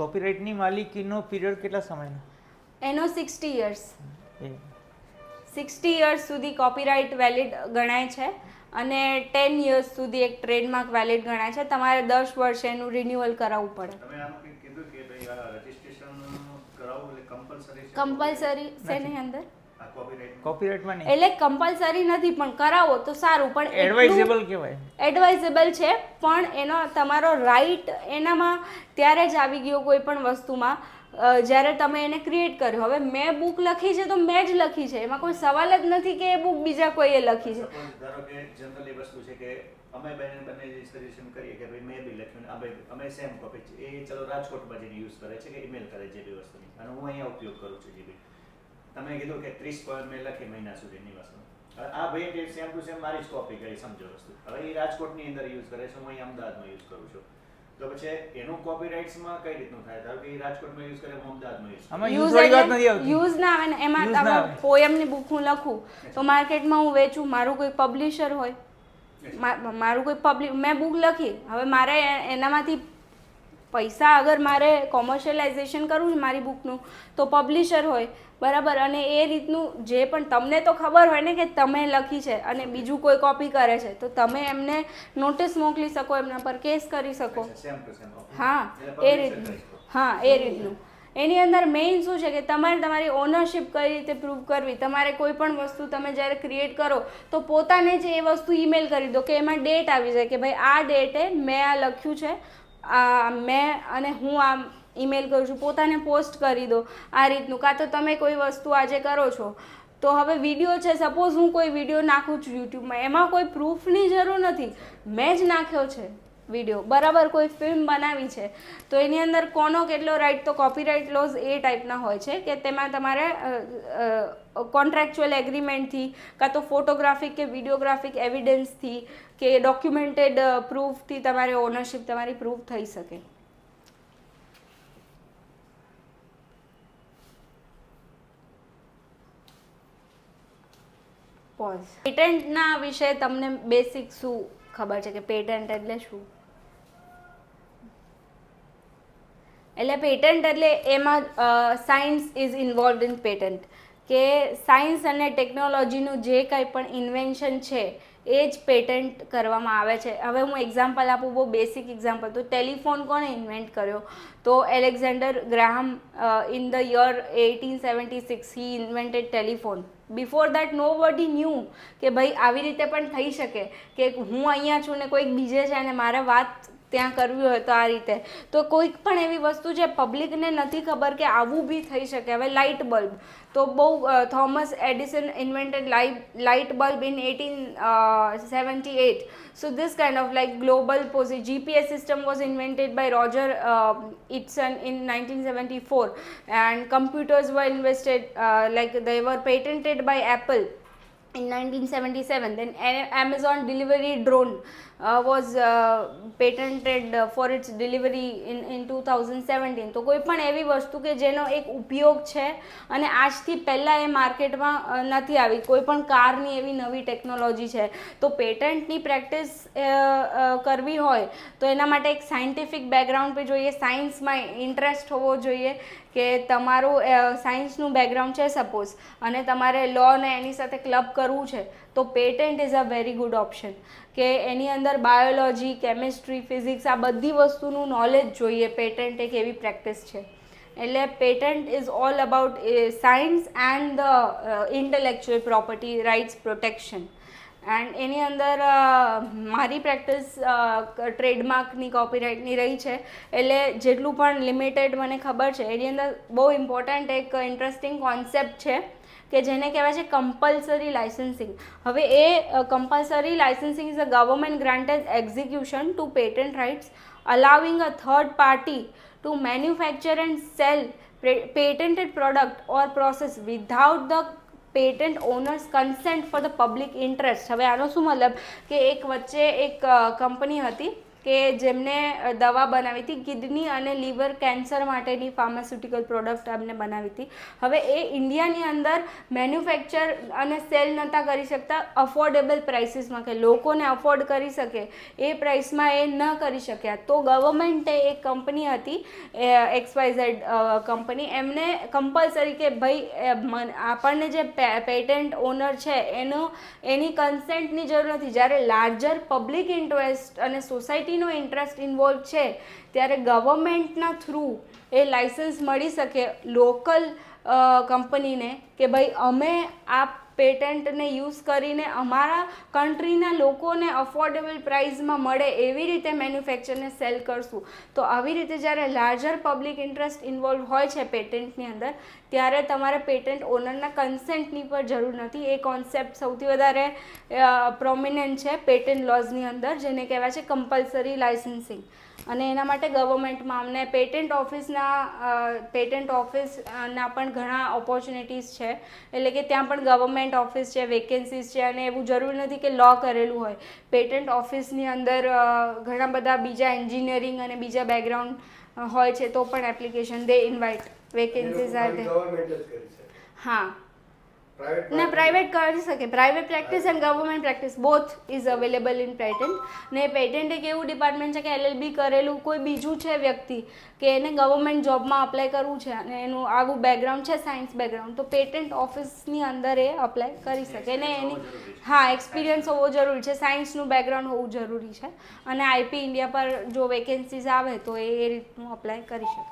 કોપીરાઇટની માલિકીનો પીરિયડ કેટલા સમયનો? એનો 60 years. 60 years સુધી કોપીરાઇટ વેલિડ ગણાય છે અને 10 years સુધી એક ટ્રેડમાર્ક વેલિડ ગણાય છે. તમારે 10 વર્ષે એનું રિન્યુઅલ કરાવવું પડે. તમે આનું કંઈક કીધું કે ભાઈ આ રજિસ્ટ્રેશન કરાવવું એટલે કમ્પલસરી છે? કમ્પલસરી શેની અંદર? આ કોપીરાઇટમાં નહીં, એટલે કમ્પલસરી નથી, પણ કરાવો તો સારું. પણ એડવાઇઝેબલ કહેવાય. એડવાઇઝેબલ છે, પણ એનો તમારો રાઇટ એનામાં ત્યારે જ આવી ગયો કોઈ પણ વસ્તુમાં જ્યારે તમે એને ક્રિએટ કર્યું. હવે મેં બુક લખી છે તો મેં જ લખી છે, એમાં કોઈ સવાલ જ નથી કે એ બુક બીજા કોઈએ લખી છે. ધારો કે જનરલી વસ્તુ છે કે અમે બંને જે સજેશન કરીએ કે ભાઈ મેં બી લખ્યું, અમે સેમ કોપી છે, એ ચલો રાજકોટમાં જઈને યુઝ કરે છે કે ઈમેલ કરે જે બી વસ્તુની, અને હું અહીંયા ઉપયોગ કરું છું જે બી. તમે કીધું કે 30 પોઈન્ટ મેં લખી મહિના સુધીની વસ્તુ, હવે આ ભાઈ સેમ ટુ સેમ મારી જ કોપી કરી, સમજો વસ્તુ. હવે એ રાજકોટની અંદર યુઝ કરે છે, હું અહીં અમદાવાદમાં યુઝ કરું છું, તો પછી એનું કોપીરાઇટ્સમાં કઈ રીતનું થાય? ધારો કે રાજકોટમાં યુઝ કરે, હું અમદાવાદમાં યુઝ કરું. આમાં યુઝ વાળી વાત નથી આવતી. યુઝ ના આવે ને. એમાં Use ના તમે આવે. પોયમની બુક હું લખું તો માર્કેટમાં હું વેચું, મારું કોઈ પબ્લિશર હોય, મારું કોઈ મેં બુક લખી, હવે મારે એનામાંથી પૈસા અગર મારે કોમર્શિયલાઇઝેશન કરવું છે મારી બુકનું, તો પબ્લિશર હોય, બરાબર. અને એ રીતનું જે પણ તમને તો ખબર હોય ને કે તમે લખી છે અને બીજું કોઈ કોપી કરે છે, તો તમે એમને નોટિસ મોકલી શકો, એમના પર કેસ કરી શકો. Same to same. હા, એ રીતનું. હા, એ રીતનું. એની અંદર મેઇન શું છે કે તમારે તમારી ઓનરશિપ કઈ રીતે પ્રૂવ કરવી. તમારે કોઈ પણ વસ્તુ તમે જ્યારે ક્રિએટ કરો તો પોતાને જ એ વસ્તુ ઈમેલ કરી દો કે એમાં ડેટ આવી જાય કે ભાઈ આ ડેટે મેં આ લખ્યું છે, મેં અને હું આ ઈમેલ કરું છું, પોતાને પોસ્ટ કરી દો આ રીતનું. કાં તો તમે કોઈ વસ્તુ આજે કરો છો તો હવે વિડીયો છે, સપોઝ હું કોઈ વિડીયો નાખું છું યુટ્યુબમાં, એમાં કોઈ પ્રૂફની જરૂર નથી, મેં જ નાખ્યો છે વિડીયો, બરાબર, કોઈ ફિલ્મ બનાવી છે, તો એની અંદર કોનો કેટલો રાઇટ, તો કોપીરાઇટ લોઝ એ ટાઈપના હોય છે કે તેમાં તમારે કોન્ટ્રાક્ચ્યુઅલ એગ્રીમેન્ટથી કાં તો ફોટોગ્રાફિક કે વિડીયોગ્રાફિક એવિડન્સથી કે ડોક્યુમેન્ટેડ પ્રૂફથી તમારે ઓનરશિપ તમારી પ્રૂફ થઈ શકે. પોઝ. પેટન્ટના વિશે તમને બેસિક શું ખબર છે કે પેટન્ટ એટલે શું? એટલે પેટન્ટ એટલે એમાં science is involve in patent, કે સાયન્સ અને ટેકનોલોજીનું જે કાંઈ પણ ઇન્વેન્શન છે એ જ પેટન્ટ કરવામાં આવે છે. હવે હું એક્ઝામ્પલ આપું, બહુ બેસિક એક્ઝામ્પલ. તો ટેલિફોન કોણે ઇન્વેન્ટ કર્યો? તો Alexander Graham in the year 1876 he invented telephone. Before that nobody knew કે ભાઈ આવી રીતે પણ થઈ શકે કે હું અહીંયા છું ને કોઈક બીજે છે અને મારે વાત ત્યાં કરવી હોય તો આ રીતે. તો કોઈક પણ એવી વસ્તુ છે પબ્લિકને નથી ખબર કે આવું બી થઈ શકે. હવે લાઇટ બલ્બ, તો બહુ Thomas Edison invented light bulb in 1878. So this kind of like global GPS system was invented by Roger Eaton in 1974, and computers were invested like they were patented by Apple in 1977. Then Amazon delivery drone was patented for its delivery in 2017. તો કોઈ પણ એવી વસ્તુ કે જેનો એક ઉપયોગ છે અને આજથી પહેલાં એ માર્કેટમાં નથી આવી, કોઈ પણ કારની એવી નવી ટેકનોલોજી છે, તો પેટન્ટની પ્રેક્ટિસ કરવી હોય તો એના માટે એક સાયન્ટિફિક બેકગ્રાઉન્ડ બી જોઈએ, સાયન્સમાં ઇન્ટરેસ્ટ હોવો જોઈએ, કે તમારું સાયન્સનું બેકગ્રાઉન્ડ છે સપોઝ અને તમારે લો ને એની સાથે ક્લબ કરવું છે, તો patent is a very good option. કે એની અંદર બાયોલોજી, કેમિસ્ટ્રી, ફિઝિક્સ આ બધી વસ્તુનું નોલેજ જોઈએ. પેટન્ટ એક એવી પ્રેક્ટિસ છે. એટલે patent is all about science and the intellectual property rights protection. And એની અંદર મારી પ્રેક્ટિસ ટ્રેડમાર્કની, કોપીરાઇટની રહી છે. એટલે જેટલું પણ લિમિટેડ મને ખબર છે એની અંદર બહુ ઇમ્પોર્ટન્ટ એક ઇન્ટરેસ્ટિંગ કોન્સેપ્ટ છે કે જેને કહેવાય છે કમ્પલસરી લાઇસન્સિંગ. હવે એ compulsory licensing is a government granted execution to patent rights allowing a third party to manufacture and sell patented product or process without the patent owners consent for the public interest. હવે આનો શું મતલબ કે એક વચ્ચે એક company હતી કે જેમને દવા બનાવી હતી, કિડની અને લીવર કેન્સર માટેની ફાર્માસ્યુટિકલ પ્રોડક્ટ એમને બનાવી હતી. હવે એ ઇન્ડિયાની અંદર મેન્યુફેક્ચર અને સેલ નહોતા કરી શકતા અફોર્ડેબલ પ્રાઇસીસમાં, કે લોકોને અફોર્ડ કરી શકે એ પ્રાઇસમાં એ ન કરી શક્યા. તો ગવર્મેન્ટે એક કંપની હતી XYZ કંપની, એમને કમ્પલસરી કે ભાઈ આપણને જે પેટન્ટ ઓનર છે એની કન્સેન્ટની જરૂર નથી. જ્યારે લાર્જર પબ્લિક ઇન્ટરેસ્ટ અને સોસાયટી નો ઇન્ટરેસ્ટ ઇન્વોલ્વ છે ત્યારે ગવર્મેન્ટના થ્રુ એ લાઇસન્સ મળી શકે લોકલ કંપનીને કે ભાઈ અમે આ પેટન્ટને યુઝ કરીને અમારા કન્ટ્રીના લોકોને અફોર્ડેબલ પ્રાઇસમાં મળે એવી રીતે મેન્યુફેક્ચરને સેલ કરશું. તો આવી રીતે જ્યારે લાર્જર પબ્લિક ઇન્ટરેસ્ટ ઇન્વોલ્વ હોય છે પેટન્ટની અંદર, ત્યારે તમારે પેટન્ટ ઓનરના કન્સેન્ટની પણ જરૂર નથી. એ કોન્સેપ્ટ સૌથી વધારે પ્રોમિનન્ટ છે પેટન્ટ લોઝની અંદર, જેને કહેવાય છે કમ્પલસરી લાઇસન્સિંગ. અને એના માટે ગવર્મેન્ટમાં અમને પેટન્ટ ઓફિસના પણ ઘણા ઓપોર્ચ્યુનિટીઝ છે. એટલે કે ત્યાં પણ ગવર્મેન્ટ ઓફિસ છે, વેકેન્સીઝ છે, અને એવું જરૂરી નથી કે લો કરેલું હોય. પેટન્ટ ઓફિસની અંદર ઘણા બધા બીજા એન્જિનિયરિંગ અને બીજા બેકગ્રાઉન્ડ હોય છે તો પણ application they invite vacancies are there. હા, ના પ્રાઇવેટ કરી શકે. Private practice and government practice both is available in patent. ને પેટન્ટ એક એવું ડિપાર્ટમેન્ટ છે કે LLB કરેલું કોઈ બીજું છે વ્યક્તિ કે એને ગવર્મેન્ટ જોબમાં અપ્લાય કરવું છે અને એનું આવું બેકગ્રાઉન્ડ છે, સાયન્સ બેકગ્રાઉન્ડ, તો પેટન્ટ ઓફિસની અંદર એ અપ્લાય કરી શકે. ને એની એક્સપિરિયન્સ હોવો જરૂરી છે, સાયન્સનું બેકગ્રાઉન્ડ હોવું જરૂરી છે. અને IP ઇન્ડિયા પર જો વેકેન્સીઝ આવે તો એ રીતનું અપ્લાય કરી શકે.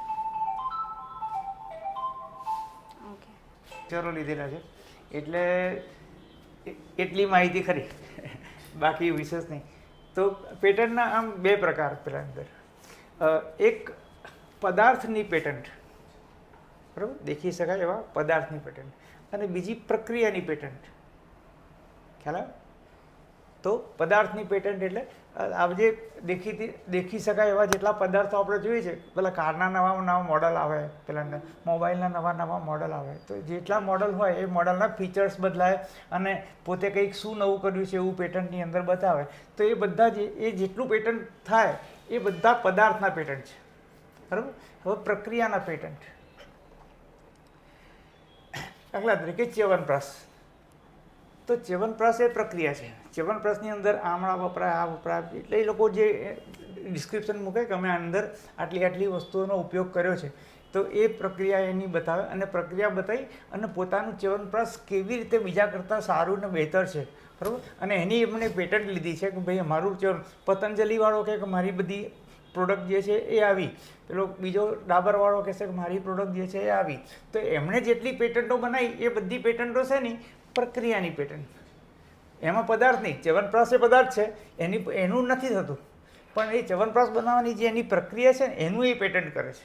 ચલો લીધેલા છે એટલે એટલી માહિતી ખરી, બાકી વિશેષ નહીં. તો પેટન્ટના આમ બે પ્રકાર પેલા અંદર, એક પદાર્થની પેટન્ટ, બરાબર, દેખી શકાય એવા પદાર્થની પેટન્ટ, અને બીજી પ્રક્રિયાની પેટન્ટ. ખ્યાલ આવે? તો પદાર્થની પેટન્ટ એટલે આ જે દેખી શકાય એવા જેટલા પદાર્થો આપણે જોઈએ છે, પેલા કારના નવા મોડલ આવે, પેલા મોબાઈલના નવા મોડલ આવે, તો જેટલા મોડલ હોય એ મોડલના ફીચર્સ બદલાય અને પોતે કંઈક શું નવું કર્યું છે એવું પેટન્ટની અંદર બતાવે. તો એ બધા એ જેટલું પેટન્ટ થાય એ બધા પદાર્થના પેટન્ટ છે. બરાબર? હવે પ્રક્રિયાના પેટન્ટ, દાખલા તરીકે ચ્યવનપ્રાશ. તો ચ્યવનપ્રાશ એ પ્રક્રિયા છે. ચ્યવનપ્રાશની અંદર આમળા વપરાય, આ વપરાય, એટલે એ લોકો જે ડિસ્ક્રિપ્શન મૂકે કે અમે અંદર આટલી વસ્તુઓનો ઉપયોગ કર્યો છે, તો એ પ્રક્રિયા એની બતાવે અને પ્રક્રિયા બતાવી અને પોતાનું ચ્યવનપ્રાશ કેવી રીતે બીજા કરતાં સારું ને બહેતર છે. બરાબર? અને એની એમણે પેટન્ટ લીધી છે કે ભાઈ અમારું પતંજલિવાળો કે મારી બધી પ્રોડક્ટ જે છે એ આવી, પેલો બીજો ડાબરવાળો કહેશે કે મારી પ્રોડક્ટ જે છે એ આવી. તો એમણે જેટલી પેટન્ટો બનાવી એ બધી પેટન્ટો છે ને પ્રક્રિયાની પેટન્ટ. એમાં પદાર્થ નહીં. ચ્યવનપ્રાશ એ પદાર્થ છે, એનું નથી થતું, પણ એ ચ્યવનપ્રાશ બનાવવાની જે એની પ્રક્રિયા છે ને એનું એ પેટન્ટ કરે છે.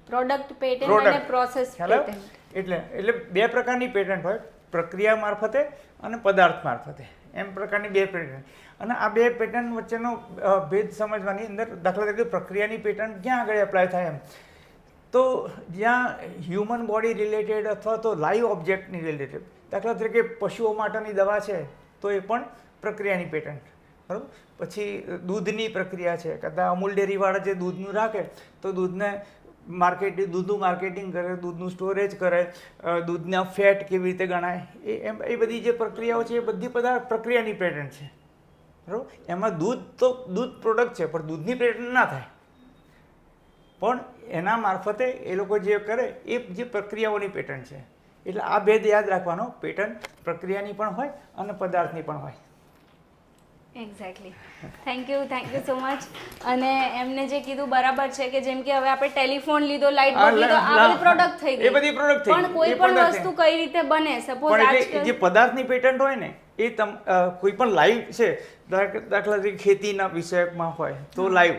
પ્રોડક્ટ પેટન્ટ અને પ્રોસેસ પેટન્ટ. એટલે બે પ્રકારની પેટન્ટ હોય, પ્રક્રિયા મારફતે અને પદાર્થ મારફતે, એમ પ્રકારની બે પેટન્ટ. અને આ બે પેટન્ટ વચ્ચેનો ભેદ સમજવાની અંદર, દાખલા તરીકે પ્રક્રિયાની પેટન્ટ ક્યાં આગળ એપ્લાય થાય એમ, તો જ્યાં હ્યુમન બોડી રિલેટેડ અથવા તો લાઈવ ઓબ્જેક્ટની રિલેટેડ, દાખલા તરીકે પશુઓ માટેની દવા છે તો એ પણ પ્રક્રિયાની પેટન્ટ. બરાબર? પછી દૂધની પ્રક્રિયા છે, કદાચ અમૂલ ડેરીવાળા જે દૂધનું રાખે તો દૂધનું માર્કેટિંગ કરે, દૂધનું સ્ટોરેજ કરે, દૂધના ફેટ કેવી રીતે ગણાય, એ બધી જે પ્રક્રિયાઓ છે એ બધી પ્રક્રિયાની પેટન્ટ છે. બરાબર? એમાં દૂધ પ્રોડક્ટ છે પણ દૂધની પેટન્ટ ના થાય, પણ એના મારફતે એ લોકો જે કરે એ જે પ્રક્રિયાઓની પેટન્ટ છે. એટલે આ ભેદ યાદ રાખવાનો, પેટન્ટ પ્રક્રિયાની પણ હોય અને પદાર્થની પણ હોય. Exactly. Thank you so much. અને એમને જે કીધું બરાબર છે કે જેમ કે હવે આપણે ટેલિફોન લીધો, લાઇટ બલ્બ લીધો, આ બધી પ્રોડક્ટ થઈ ગઈ. એ બધી પ્રોડક્ટ થઈ પણ કોઈ પણ વસ્તુ કઈ રીતે બને, સપોઝ પણ જે પદાર્થની પેટન્ટ હોય ને એ કોઈ પણ લાઈવ છે, દાખલા તરીકે ખેતીના વિષયકમાં હોય તો લાઈવ,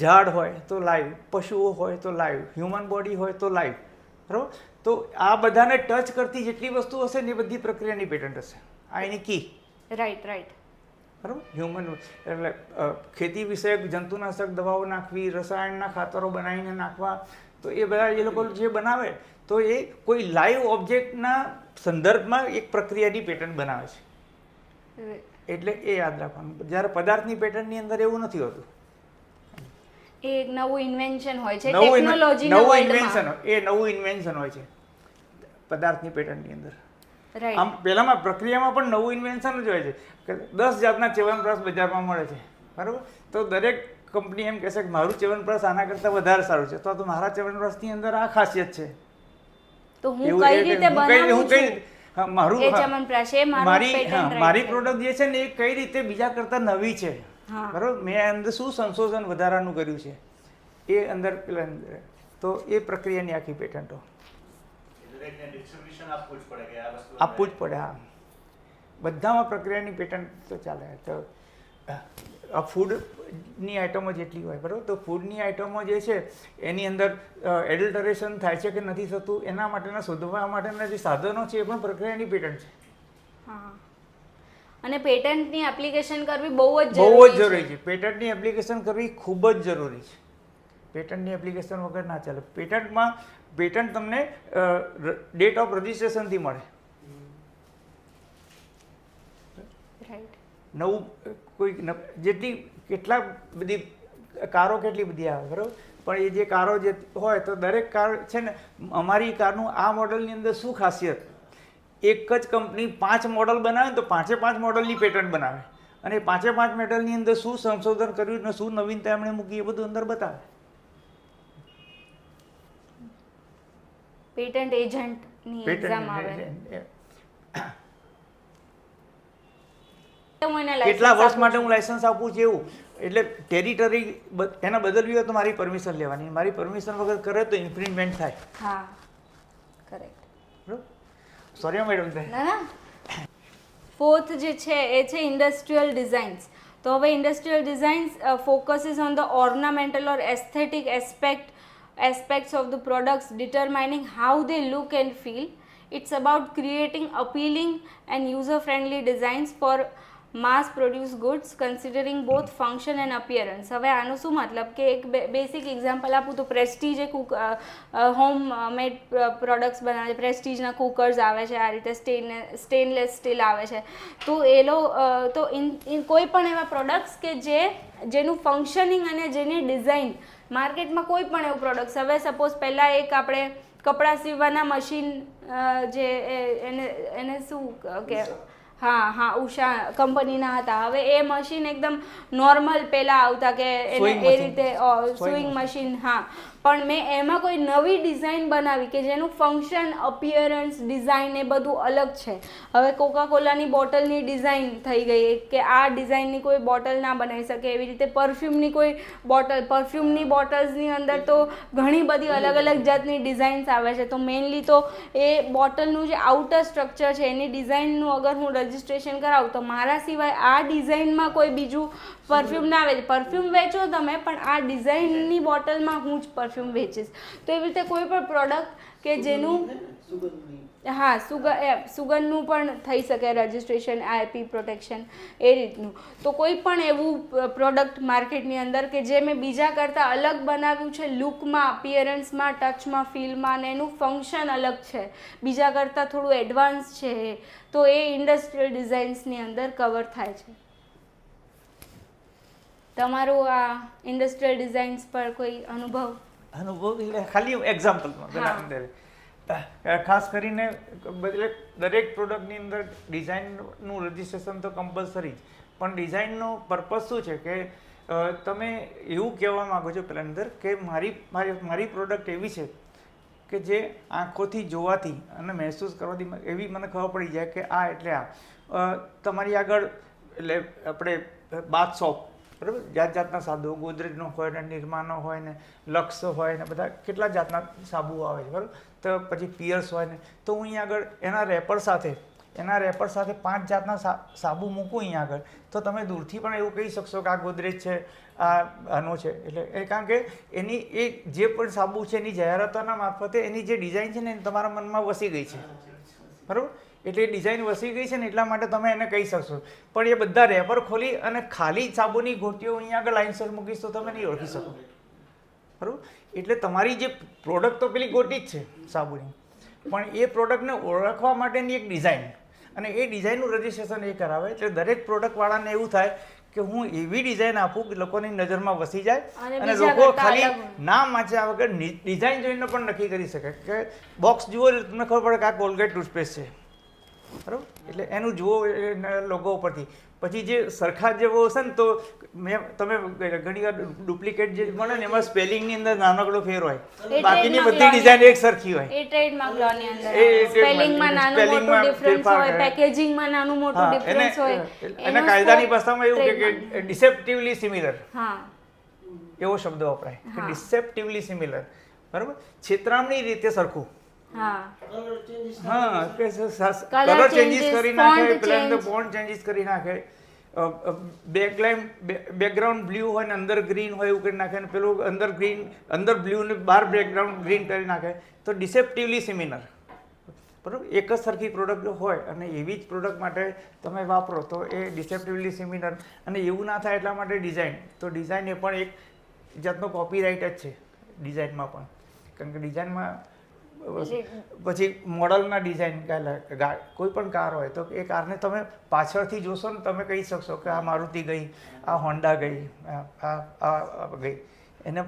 ઝાડ હોય તો લાઈવ, પશુઓ હોય તો લાઈવ, હ્યુમન બોડી હોય તો લાઈવ. બરાબર? તો આ બધાને ટચ કરતી જેટલી વસ્તુ હશે ને એ બધી પ્રક્રિયાની પેટન્ટ હશે. આ એની કી. રાઈટ. બરાબર? હ્યુમન એટલે ખેતી વિષયક જંતુનાશક દવાઓ નાખવી, રસાયણના ખાતરો બનાવીને નાખવા, તો એ બધા એ લોકો જે બનાવે તો એ કોઈ લાઈવ ઓબ્જેક્ટના સંદર્ભમાં એક પ્રક્રિયાની પેટન્ટ બનાવે છે. એટલે એ યાદ રાખવાનું. જ્યારે પદાર્થની પેટન્ટની અંદર એવું નથી હોતું. એ એક નવું ઇન્વેન્શન હોય છે ટેકનોલોજીના વર્લ્ડમાં. એ નવું ઇન્વેન્શન હોય છે પદાર્થની પેટન્ટની અંદર. રાઈટ. આમ પહેલામાં પ્રક્રિયામાં પણ નવું ઇન્વેન્શન જ હોય છે કે 10 જાતના ચ્યવનપ્રાશ બજારમાં મળે છે. બરાબર? તો દરેક કંપની એમ કહેશે કે મારું ચ્યવનપ્રાશ આના કરતાં વધારે સારું છે, તો મારા ચ્યવનપ્રાશની અંદર આ ખાસિયત છે. તો હું કઈ રીતે બનાવું છું મારી પ્રોડક્ટ જે છે ને એ કઈ રીતે બીજા કરતા નવી છે. બરાબર? મેં અંદર શું સંશોધન વધારાનું કર્યું છે એ અંદર પેલા, તો એ પ્રક્રિયાની આખી પેટન્ટો આપવું જ પડે. હા, બધામાં પ્રક્રિયાની પેટન્ટ તો ચાલે. તો આ ફૂડની આઇટમો જેટલી હોય, બરાબર, તો ફૂડની આઇટમો જે છે એની અંદર એડલ્ટરેશન થાય છે કે નથી થતું એના માટેના શોધવા માટેના જે સાધનો છે એ પણ પ્રક્રિયાની પેટન્ટ છે. હા. અને પેટન્ટની એપ્લિકેશન કરવી બહુ જ જરૂરી છે. પેટન્ટની એપ્લિકેશન કરવી ખૂબ જ જરૂરી છે. પેટન્ટની એપ્લિકેશન વગર ના ચાલે. પેટન્ટ તમને ડેટ ઓફ રજિસ્ટ્રેશનથી મળે. નવું કોઈ કેટલા બધી કારો કેટલી બધી આવે, બરાબર, પણ એ જે કારો જે હોય તો દરેક કાર છે ને, અમારી કારનું આ મોડલની અંદર શું ખાસિયત, એક જ કંપની 5 મોડલ બનાવે ને તો 5 મોડલની પેટન્ટ બનાવે અને 5 મોડલની અંદર શું સંશોધન કર્યું ને શું નવીનતા એમણે મૂકી એ બધું અંદર બતાવે. પેટન્ટ એજન્ટની એક્ઝામ આવે. કેટલા વર્ષ માટે હું લાયસન્સ આપું છું એવું, એટલે ટેરિટરી એના બદલવી હોય તો મારી પરમિશન લેવાની, મારી પરમિશન વગર કરે તો ઇન્ફ્રિંજમેન્ટ થાય. હા, કરેક્ટ. બરાબર? Sorry madam. ના. ફોર્થ જે છે એ છે ઇન્ડસ્ટ્રીયલ ડિઝાઇન્સ. તો હવે industrial designs focuses on the ornamental or aesthetic aspects of the products, determining how they look and feel. It's about creating appealing and user-friendly designs for mass-produced goods, considering both function and appearance. હવે આનું શું મતલબ કે એક basic example આપું તો Prestige એ home made products બનાવે છે. પ્રેસ્ટીજના કુકર્સ આવે છે, આ રીતે સ્ટેનલેસ સ્ટીલ આવે છે. તો તો કોઈ પણ એવા પ્રોડક્ટ્સ કે જેનું ફંક્શનિંગ અને જેની ડિઝાઇન માર્કેટમાં કોઈ પણ એવું પ્રોડક્ટ્સ, હવે સપોઝ પહેલાં એક આપણે કપડાં સીવવાના મશીન જે એને શું કે હા ઉષા કંપનીના હતા. હવે એ મશીન એકદમ નોર્મલ પહેલાં આવતા કે એને એ રીતે સુઈંગ મશીન, હા, પણ મેં એમાં કોઈ નવી ડિઝાઇન બનાવી કે જેનું ફંક્શન, અપિયરન્સ, ડિઝાઇન એ બધું અલગ છે. હવે કોકાકોલાની બોટલની ડિઝાઇન થઈ ગઈ કે આ ડિઝાઇનની કોઈ બોટલ ના બનાવી શકે. એવી રીતે પરફ્યુમની કોઈ બોટલ, પરફ્યુમની બોટલ્સની અંદર તો ઘણી બધી અલગ અલગ જાતની ડિઝાઇન્સ આવે છે. તો મેઇનલી તો એ બોટલનું જે આઉટર સ્ટ્રક્ચર છે એની ડિઝાઇનનું અગર હું રજિસ્ટ્રેશન કરાવું તો મારા સિવાય આ ડિઝાઇનમાં કોઈ બીજું પરફ્યુમ ના વેચે. પરફ્યુમ વેચો તમે, પણ આ ડિઝાઇનની બોટલમાં હું જ પરફ્યુમ વેચીશ. તો એવી રીતે કોઈ પણ પ્રોડક્ટ કે જેનું હા સુગંધનું પણ થઈ શકે રજિસ્ટ્રેશન, આઈપી પ્રોટેક્શન એ રીતનું. તો કોઈ પણ એવું પ્રોડક્ટ માર્કેટની અંદર કે જે મેં બીજા કરતાં અલગ બનાવ્યું છે, લુકમાં, અપિયરન્સમાં, ટચમાં, ફીલમાં, અને એનું ફંક્શન અલગ છે, બીજા કરતાં થોડું એડવાન્સ છે, તો એ ઇન્ડસ્ટ્રીયલ ડિઝાઇન્સની અંદર કવર થાય છે. તમારું આ ઇન્ડસ્ટ્રીયલ ડિઝાઇન્સ પર કોઈ અનુભવ એટલે ખાલી એક્ઝામ્પલમાં ખાસ કરીને દરેક પ્રોડક્ટની અંદર ડિઝાઇનનું રજિસ્ટ્રેશન તો કમ્પલસરી જ, પણ ડિઝાઇનનો પર્પઝ શું છે કે તમે એવું કહેવા માગો છો પહેલાં અંદર કે મારી પ્રોડક્ટ એવી છે કે જે આંખોથી જોવાથી અને મહેસૂસ કરવાથી એવી મને ખબર પડી જાય કે આ એટલે આ. તમારી આગળ એટલે આપણે બાથ સોપ, બરાબર, જાતના સાબુ, ગોદરેજનો હોય ને, નિરમાનો હોય ને, લક્સ હોય ને, બધા કેટલા જાતના સાબુ આવે છે, બરાબર. તો પછી પિયર્સ હોય ને, તો હું અહીંયા આગળ એના રેપર સાથે 5 જાતના સાબુ મૂકું અહીંયા આગળ, તો તમે દૂરથી પણ એવું કહી શકશો કે આ ગોદરેજ છે, આનો છે. એટલે એ કારણ કે એની એ જે પણ સાબુ છે એની જાહેરાતોના મારફતે એની જે ડિઝાઇન છે ને એ તમારા મનમાં વસી ગઈ છે, બરાબર. એટલે ડિઝાઇન વસી ગઈ છે ને એટલા માટે તમે એને કહી શકશો. પણ એ બધા રેપર ખોલી અને ખાલી સાબુની ગોટીઓ અહીંયા આગળ લાઇનસર મૂકીશ તો તમે નહીં ઓળખી શકો, બરાબર. એટલે તમારી જે પ્રોડક્ટ તો પેલી ગોટી જ છે સાબુની, પણ એ પ્રોડક્ટને ઓળખવા માટેની એક ડિઝાઇન, અને એ ડિઝાઇનનું રજિસ્ટ્રેશન એ કરાવે. એટલે દરેક પ્રોડક્ટવાળાને એવું થાય કે હું એવી ડિઝાઇન આપું કે લોકોની નજરમાં વસી જાય અને લોકો ખાલી નામ વાંચ્યા વગર ડિઝાઇન જોઈને પણ નક્કી કરી શકે કે બોક્સ જુઓ એટલે તમને ખબર પડે કે આ કોલગેટ ટૂથપેસ્ટ છે, બરાબર. એટલે એનું જુઓ લોગો ઉપરથી. પછી જે સરખા જેવો હશે ને તો તમે ઘણી વાર ડુપ્લિકેટ જે મળે ને એમાં સ્પેલિંગની અંદર નાનકડો ફેર હોય, બાકીની બધી ડિઝાઇન એક સરખી હોય. એ ટ્રેડમાર્ક લોની અંદર સ્પેલિંગમાં નાનું મોટું ડિફરન્સ હોય, પેકેજિંગમાં નાનું મોટું ડિફરન્સ હોય. એને કાયદાની ભાષામાં એવું કે ડિસેપ્ટિવલી સિમિલર, હા, એવો શબ્દ વપરાય કે ડિસેપ્ટિવલી સિમિલર, બરાબર. છેતરામણી રીતે સરખું. હા, કલર ચેન્જીસ કરી નાખે, પેલા તો ફોન્ટ ચેન્જીસ કરી નાખે, બેકગ્રાઉન્ડ બ્લુ હોય ને અંદર ગ્રીન હોય એવું કરી નાખે, ને પેલું અંદર ગ્રીન, અંદર બ્લુ ને બહાર બેકગ્રાઉન્ડ ગ્રીન કરી નાખે. તો ડિસેપ્ટિવલી સિમિલર, બરાબર. એક જ સરખી પ્રોડક્ટ હોય અને એવી જ પ્રોડક્ટ માટે તમે વાપરો તો એ ડિસેપ્ટિવલી સિમિલર. અને એવું ના થાય એટલા માટે ડિઝાઇન, તો ડિઝાઇન એ પણ એક જાતનો કોપીરાઇટ જ છે ડિઝાઇનમાં પણ, કારણ કે ડિઝાઇનમાં પછી મોડલના ડિઝાઇન, કોઈ પણ કાર હોય તો એ કારને તમે પાછળથી જોશો ને તમે કહી શકશો કે આ મારુતિ ગઈ, આ હોન્ડા ગઈ, આ ગઈ. એને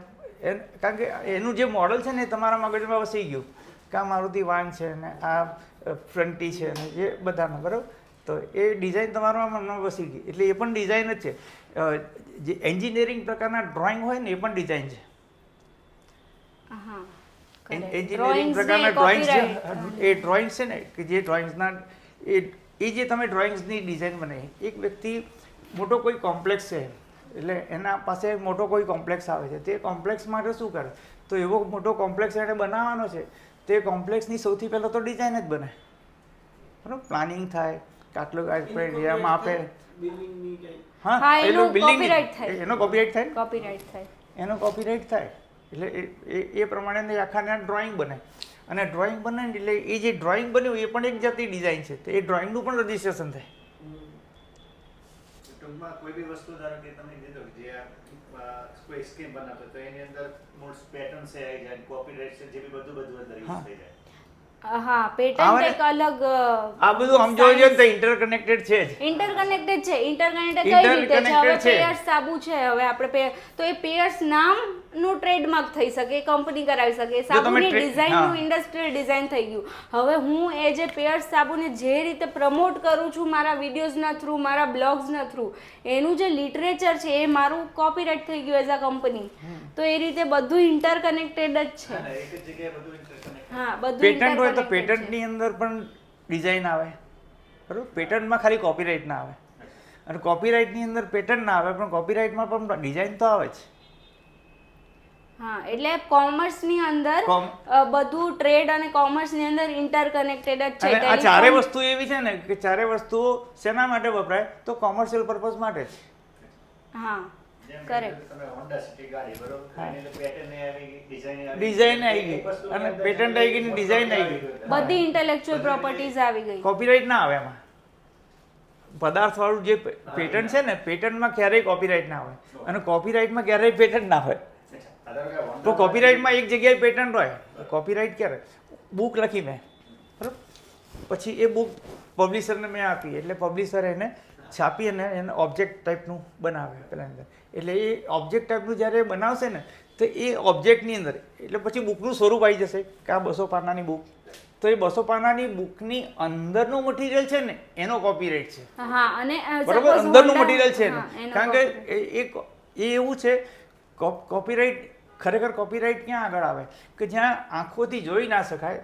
કારણ કે એનું જે મોડલ છે ને એ તમારા મગજમાં વસી ગયું કે આ મારુતિ વાન છે ને આ ફ્રન્ટી છે ને એ બધાનો, બરાબર. તો એ ડિઝાઇન તમારા મનમાં વસી ગઈ. એટલે એ પણ ડિઝાઇન જ છે. જે એન્જિનિયરિંગ પ્રકારના ડ્રોઈંગ હોય ને એ પણ ડિઝાઇન છે. એન્જિનિયરિંગ પ્રકારના ડ્રોઈંગ્સ એ ડ્રોઈંગ્સ છે ને કે જે ડ્રોઈંગ્સના એ જે તમે ડ્રોઈંગ્સની ડિઝાઇન બનાવી, એક વ્યક્તિ મોટો કોઈ કોમ્પ્લેક્સ છે એટલે એના પાસે મોટો કોઈ કોમ્પ્લેક્સ આવે છે, તે કોમ્પ્લેક્સ માટે શું કરે તો એવો મોટો કોમ્પ્લેક્સ એને બનાવવાનો છે તો એ કોમ્પ્લેક્સની સૌથી પહેલાં તો ડિઝાઇન જ બને, બરાબર. પ્લાનિંગ થાય કે આટલું એરિયામાં આપે, હા, એનું બિલ્ડિંગ એનો કોપીરાઇટ થાય. એટલે એ પ્રમાણે આખાને ડ્રોઈંગ બને. અને ડ્રોઈંગ બને ને એટલે એ જે ડ્રોઈંગ બન્યું એ પણ એક જાતની ડિઝાઇન છે, તો એ ડ્રોઈંગનું પણ રજિસ્ટ્રેશન થાય. ટૂંકમાં કોઈ બી વસ્તુ ધારો કે તમે કીધું કે જે કોઈ સ્કીમ બનાવતો તો એની અંદર મૂળ પેટર્ન છે આવી જાય, કોપીરાઇટ છે, જે બી બધું અંદર યુઝ થઈ જાય. હા, પેટન્ટ એક અલગ આ બધું આમ જોઈ જોઈએ તો ઇન્ટરકનેક્ટેડ છે જ. ઇન્ટરકનેક્ટેડ છે. ઇન્ટરકનેક્ટેડ કઈ રીતે છે? હવે પેયર્સ સાબુ છે, હવે આપણે તો એ પેયર્સ નામનું ટ્રેડમાર્ક થઈ શકે, કંપની કરાવી શકે. સાબુની ડિઝાઇનનું ઇન્ડસ્ટ્રીયલ ડિઝાઇન થઈ ગયું. હવે હું એ જે પેયર્સ સાબુને જે રીતે પ્રમોટ કરું છું મારા વિડીયોઝના થ્રુ, મારા બ્લોગ્સના થ્રુ, એનું જે લિટરેચર છે એ મારું કોપીરાઇટ થઈ ગયું એઝ અ કંપની. તો એ રીતે બધું ઇન્ટરકનેક્ટેડ જ છે. એક જ જગ્યાએ બધું ઇન્ટરકનેક્ટ. હા, બધું પેટન્ટ હોય તો પેટન્ટની અંદર પણ ડિઝાઇન આવે, બરાબર. પેટન્ટમાં ખાલી કોપીરાઇટ ના આવે, અને કોપીરાઇટની અંદર પેટન્ટ ના આવે, પણ કોપીરાઇટમાં પણ ડિઝાઇન તો આવે જ. હા, એટલે કોમર્સની અંદર બધું ટ્રેડ અને કોમર્સની અંદર ઇન્ટરકનેક્ટેડ જ છે. અને આ ચારે વસ્તુ એવી છે ને કે ચારે વસ્તુઓ શેના માટે વપરાય? તો કોમર્શિયલ પર્પઝ માટે જ. હા, કરેક્ટ. તમે હોન્ડા સિટી ગાડી બરોબર, એની અંદર પેટર્ન આવી ગઈ, ડિઝાઇન આવી ગઈ, અને પેટન્ટ આવી ગઈ ને ડિઝાઇન આવી ગઈ, બધી ઇન્ટેલેક્ચ્યુઅલ પ્રોપર્ટીઝ આવી ગઈ. કોપીરાઇટ ના આવે એમાં. પદાર્થવાળું જે પેટન્ટ છે ને, પેટન્ટમાં ક્યારેય કોપીરાઇટ ના હોય, અને કોપીરાઇટમાં ક્યારેય પેટન્ટ ના હોય. તો કોપીરાઇટમાં એક જગ્યાએ પેટન્ટ હોય, કોપીરાઇટ ક્યારે? બુક લખી મેં, બરાબર, પછી એ બુક પબ્લિશરને મેં આપી, એટલે પબ્લિશર એને છાપી અને એને ઓબ્જેક્ટ ટાઈપનું બનાવે પેલા અંદર. એટલે એ ઓબ્જેક્ટ ટાઈપનું જ્યારે બનાવશે ને, તો એ ઓબ્જેક્ટની અંદર એટલે પછી બુકનું સ્વરૂપ આવી જશે કે આ 200 પાનાની બુક. તો એ 200 પાનાની બુકની અંદરનું મટીરિયલ છે ને એનો કોપીરાઇટ છે. હા, અને બરાબર, અંદરનું મટીરિયલ છે ને, કારણ કે એ એવું છે. કોપીરાઇટ ખરેખર કોપીરાઇટ ક્યાં આગળ આવે? કે જ્યાં આંખોથી જોઈ ના શકાય,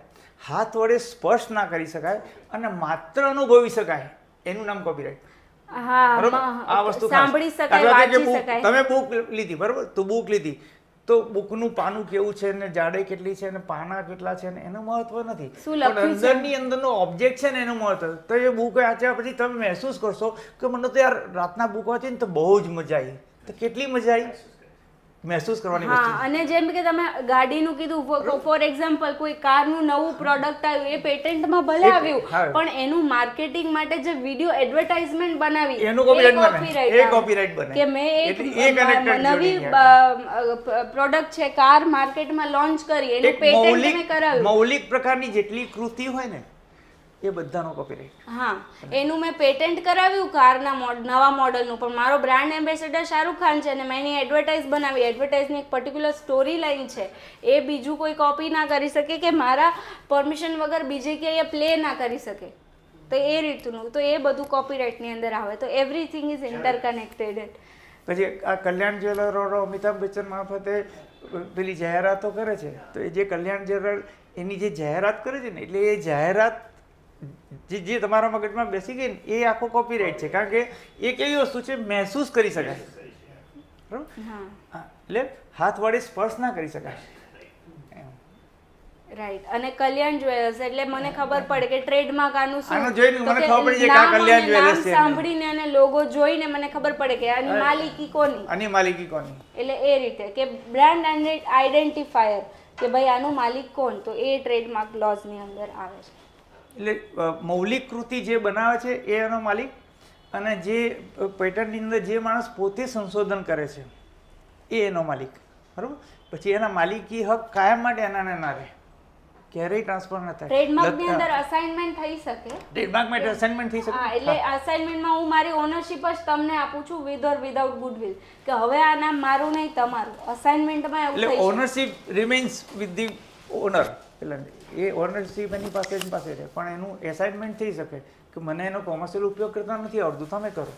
હાથ વડે સ્પર્શ ના કરી શકાય, અને માત્ર અનુભવી શકાય, એનું નામ કોપીરાઇટ. હા, આ વસ્તુ સાંભળી શકાય, વાંચી શકાય. તમે બુક લીધી, બરાબર, તો બુક લીધી તો બુકનું પાનું કેવું છે ને જાડાઈ કેટલી છે ને પાના કેટલા છે ને એનું મહત્વ નથી, પણ અંદરની અંદરનો ઓબ્જેક્ટ છે ને એનું મહત્વ. તો એ બુક વાંચ્યા પછી તમે મહેસૂસ કરશો કે મને તો યાર રાતના બુક વાંચી ને તો બહુ જ મજા આવી. તો કેટલી મજા આવી મહેસૂસ કરવાની વસ્તુ. હા, અને જેમ કે તમે ગાડીનું કીધું, ફોર એક્ઝામ્પલ કોઈ કારનું નવું પ્રોડક્ટ આવ્યું, એ પેટન્ટમાં ભલે આવ્યું, પણ એનું માર્કેટિંગ માટે જે વિડિયો એડવર્ટાઇઝમેન્ટ બનાવી એનું કોપીરાઇટ બને. કે મેં એક નવી પ્રોડક્ટ છે કાર માર્કેટમાં લોન્ચ કરી, એનું પેટન્ટ મેં કરાવ્યું. મૌલિક પ્રકારની જેટલી કૃતિ હોય ને એ બધાનો કોપીરાઇટ. હા, એનું મેં પેટન્ટ કરાવ્યું કારના નવા મોડલનું, પણ મારો બ્રાન્ડ એમ્બેસેડર શાહરુખ ખાન છે અને મેં એની એડવર્ટાઇઝ બનાવી. એડવર્ટાઇઝની એક પર્ટિક્યુલર સ્ટોરી લાઈન છે, એ બીજું કોઈ કોપી ના કરી શકે કે મારા પરમિશન વગર બીજે ક્યાંય પ્લે ના કરી શકે. તો એ રીતનું, તો એ બધું કોપીરાઇટની અંદર આવે. તો એવરીથિંગ ઇઝ ઇન્ટરકનેક્ટેડ. પછી આ કલ્યાણ જ્વેલરો અમિતાભ બચ્ચન મારફતે પેલી જાહેરાતો કરે છે, તો એ જે કલ્યાણ જ્વેલર એની જે જાહેરાત કરે છે ને, એટલે એ જાહેરાત જે તમારા મગજમાં બેસી ગઈ ને એ આખો કોપીરાઇટ છે. કારણ કે એક એવી વસ્તુ છે મહેસૂસ કરી શકાય, બરાબર, એટલે હાથ વડે સ્પર્શ ના કરી શકાય. રાઈટ. અને કલ્યાણ જ્વેલર્સ એટલે મને ખબર પડે કે ટ્રેડમાર્ક આનું શું, આનું જોઈને મને ખબર પડી જાય કે આ કલ્યાણ જ્વેલર્સ છે. સાંભળીને અને લોગો જોઈને મને ખબર પડે કે આની માલિકી કોની, આની માલિકી કોની. એટલે એ રીતે કે બ્રાન્ડ આઈડેન્ટિફાયર કે ભાઈ આનું માલિક કોણ, તો એ ટ્રેડમાર્ક લોઝની અંદર આવે છે. એટલે મૌલિક કૃતિ જે બનાવે છે એ એનો માલિક, અને જે પેટર્નની અંદર જે માણસ પોતે સંશોધન કરે છે એ એનો માલિક, બરાબર. પછી એના માલિકી હક કાયમ માટે એના ના રહે, ક્યારેય ટ્રાન્સફર ન થાય. ટ્રેડમાર્કની અંદર અસાઇનમેન્ટ થઈ શકે, ટ્રેડમાર્ક માટે અસાઇનમેન્ટ થઈ શકે. હા, એટલે અસાઇનમેન્ટમાં હું મારી ઓનરશિપ જ તમને આપું છું વિથ ઓર વિધાઉટ ગુડવિલ, કે હવે આ નામ મારું નહીં તમારું. અસાઇનમેન્ટમાં એવું થઈ એટલે શકે. Ownership remains with the honour. એટલે એ ઓનરશિપ એની પાસે જ પાસે છે, પણ એનું એસાઇનમેન્ટ થઈ શકે કે મને એનો કોમર્શિયલ ઉપયોગ કરતા નથી આવડતું, તમે કરો.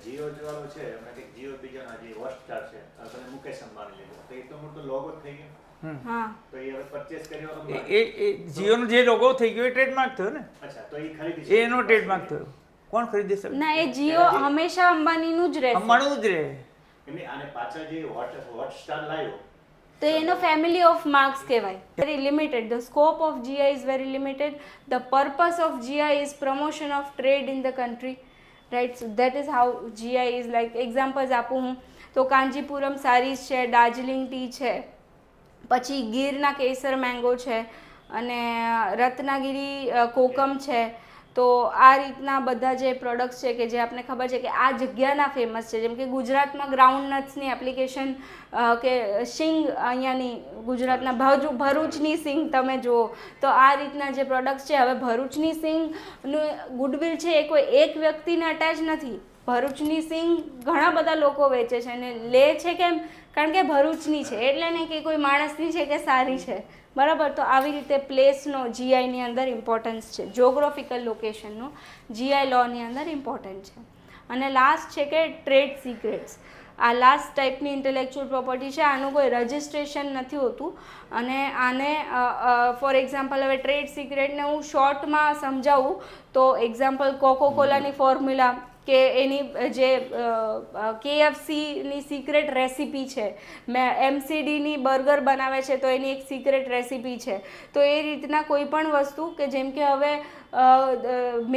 જીઓ વાળો છે, હમણાં કે જીઓ બીજાના જે હોટસ્ટાર છે, તમે મુકેશ અંબાણી લીધો તો એ તો મોટો લોગો થઈ ગયો. હા, તો એ હવે પરચેસ કર્યો, એ જીઓનો જે લોગો થઈ ગયો એ ટ્રેડમાર્ક થયો ને. અચ્છા, તો એ ખરીદી એનો ટ્રેડમાર્ક થયો. કોણ ખરીદી શકે? ના, એ જીઓ હંમેશા અંબાણીનું જ રહેશે. અંબાણીનું જ રહે. એમની આને પાછળ જે હોટસ્ટાર લાવ્યો તો એનો ફેમિલી ઓફ માર્ક્સ કહેવાય. Very limited. The scope of GI is very limited. The purpose of GI is promotion of trade in the country, right. So that is how GI is. Like examples આપું હું તો કાંજીપુરમ saris છે, Darjeeling T છે, પછી ગીરના કેસર mango છે, અને રત્નાગીરી કોકમ છે. તો આ રીતના બધા જે પ્રોડક્ટ્સ છે કે જે આપણને ખબર છે કે આ જગ્યાના ફેમસ છે, જેમ કે ગુજરાતમાં ગ્રાઉન્ડનટ્સની એપ્લિકેશન કે સિંગ અહીંયાની ગુજરાતના ભરૂચની સિંગ તમે જુઓ તો આ રીતના જે પ્રોડક્ટ્સ છે. હવે ભરૂચની સિંગનું ગુડવિલ છે એ કોઈ એક વ્યક્તિને અટેચ નથી. ભરૂચની સિંગ ઘણા બધા લોકો વેચે છે અને લે છે કેમ? કારણ કે ભરૂચની છે, એટલે નહીં કે કોઈ માણસની છે કે સારી છે, બરાબર. તો આવી રીતે પ્લેસનો જીઆઈની અંદર ઇમ્પોર્ટન્સ છે, જોગ્રાફિકલ લોકેશનનો જીઆઈ લોની અંદર ઇમ્પોર્ટન્ટ છે. અને લાસ્ટ છે કે ટ્રેડ સિક્રેટ્સ. આ લાસ્ટ ટાઈપની ઇન્ટેલેક્ચ્યુઅલ પ્રોપર્ટી છે, આનું કોઈ રજિસ્ટ્રેશન નથી હોતું. અને આને ફોર એક્ઝામ્પલ હવે ટ્રેડ સિક્રેટને હું શોર્ટમાં સમજાવું તો એક્ઝામ્પલ કોકોકોલાની ફોર્મ્યુલા કે એની જે KFCની સિક્રેટ રેસીપી છે, MCDની બર્ગર બનાવે છે તો એની એક સિક્રેટ રેસીપી છે. તો એ રીતના કોઈ પણ વસ્તુ કે જેમ કે હવે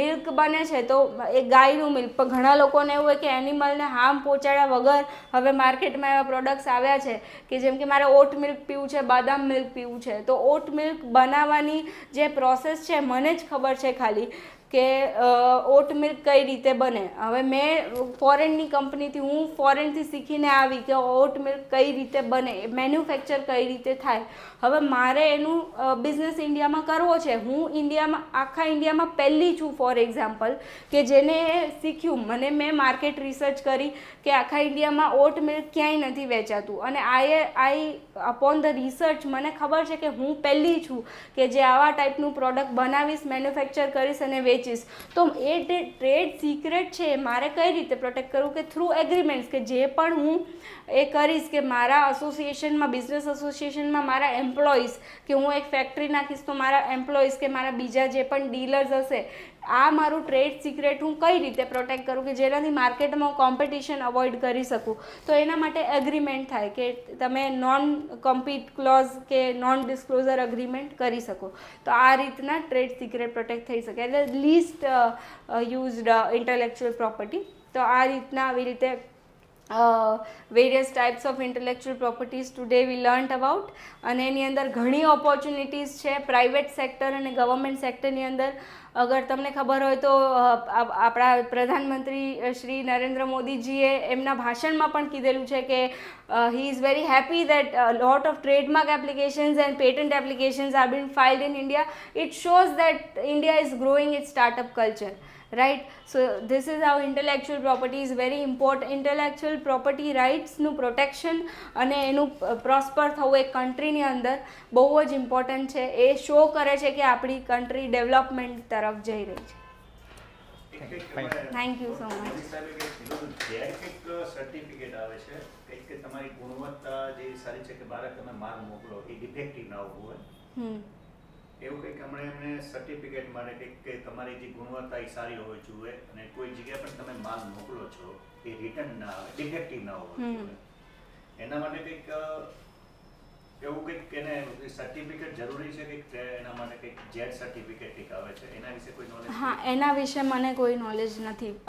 મિલ્ક બને છે તો એ ગાયનું મિલ્ક, પણ ઘણા લોકોને એવું હોય કે એનિમલને હાર્મ પહોંચાડ્યા વગર હવે માર્કેટમાં એવા પ્રોડક્ટ્સ આવ્યા છે કે જેમ કે મારે ઓટ મિલ્ક પીવું છે, બાદામ મિલ્ક પીવું છે. તો ઓટ મિલ્ક બનાવવાની જે પ્રોસેસ છે મને જ ખબર છે ખાલી કે ઓટ મિલ્ક કઈ રીતે બને. હવે મેં ફોરેનની કંપનીથી, હું ફોરેનથી શીખીને આવી કે ઓટ મિલ્ક કઈ રીતે બને, મેન્યુફેક્ચર કઈ રીતે થાય. હવે મારે એનું બિઝનેસ ઇન્ડિયામાં કરવો છે. હું આખા ઇન્ડિયામાં પહેલી છું ફોર એક્ઝામ્પલ કે જેને શીખ્યું. મેં માર્કેટ રિસર્ચ કરી કે આખા ઇન્ડિયામાં ઓટ મિલ્ક ક્યાંય નથી વેચાતું અને આઈ અપોન ધ રિસર્ચ મને ખબર છે કે હું પહેલી છું કે જે આવા ટાઈપનું પ્રોડક્ટ બનાવીશ, મેન્યુફેક્ચર કરીશ અને વેચીશ. તો એ ટ્રેડ સિક્રેટ છે મારે કઈ રીતે પ્રોટેક્ટ કરવું કે થ્રુ એગ્રીમેન્ટ્સ, કે જે પણ હું એ કરીશ કે મારા એસોસિએશનમાં, બિઝનેસ એસોસિએશનમાં મારા એમ્પ્લોઈઝ, કે હું એક ફેક્ટરી નાખીશ તો મારા એમ્પ્લોઈઝ કે મારા બીજા જે પણ ડીલર્સ હશે, આ મારું ટ્રેડ સિક્રેટ હું કઈ રીતે પ્રોટેક્ટ કરું કે જેનાથી માર્કેટમાં કોમ્પિટિશન અવોઇડ કરી શકું. તો એના માટે એગ્રીમેન્ટ થાય કે તમે નોન કોમ્પિટ ક્લોઝ કે નોન ડિસ્ક્લોઝર એગ્રીમેન્ટ કરી શકો. તો આ રીતના ટ્રેડ સિક્રેટ પ્રોટેક્ટ થઈ શકે, એટલે લીસ્ટ યુઝડ ઇન્ટેલેક્ચ્યુઅલ પ્રોપર્ટી. તો આ રીતના આવી રીતે various types of intellectual properties today we learnt about. અને એની અંદર ઘણી ઓપોર્ચ્યુનિટીઝ છે પ્રાઇવેટ સેક્ટર અને ગવર્મેન્ટ સેક્ટરની અંદર. અગર તમને ખબર હોય તો આપણા પ્રધાનમંત્રી શ્રી નરેન્દ્ર મોદીજીએ એમના ભાષણમાં પણ કીધેલું છે કે he is very happy that a lot of trademark applications and patent applications are being filed in India. It shows that India is growing its startup culture. Right, so this is how intellectual property is very important. Intellectual property rights નું protection અને એનું prosper થવું એક કન્ટ્રીની અંદર બહુ જ important છે. એ show કરે છે કે આપણી કન્ટ્રી ડેવલપમેન્ટ તરફ જઈ રહી છે. Thank you so much. Certificate આવે છે કંઈક કે તમારી ગુણવત્તા જે સારી છે કે બહાર તમે માલ મોકલો એ ડિફેક્ટિવ ના હોય એવું કંઈક હમણાં એમને સર્ટિફિકેટ માટે કંઈક કે તમારી જે ગુણવત્તા એ સારી હોવી જોઈએ અને કોઈ જગ્યાએ પણ તમે માલ મોકલો છો એ રિટર્ન ના આવે, ડિફેક્ટિવ ના હોવું જોઈએ. એના માટે કંઈક એવું કંઈક એને સર્ટિફિકેટ જરૂરી છે કંઈક એના માટે કંઈક જેડ સર્ટિફિકેટ કંઈક આવે છે, એના વિશે કોઈ નોલેજ? હા, એના વિશે મને કોઈ નોલેજ નથી.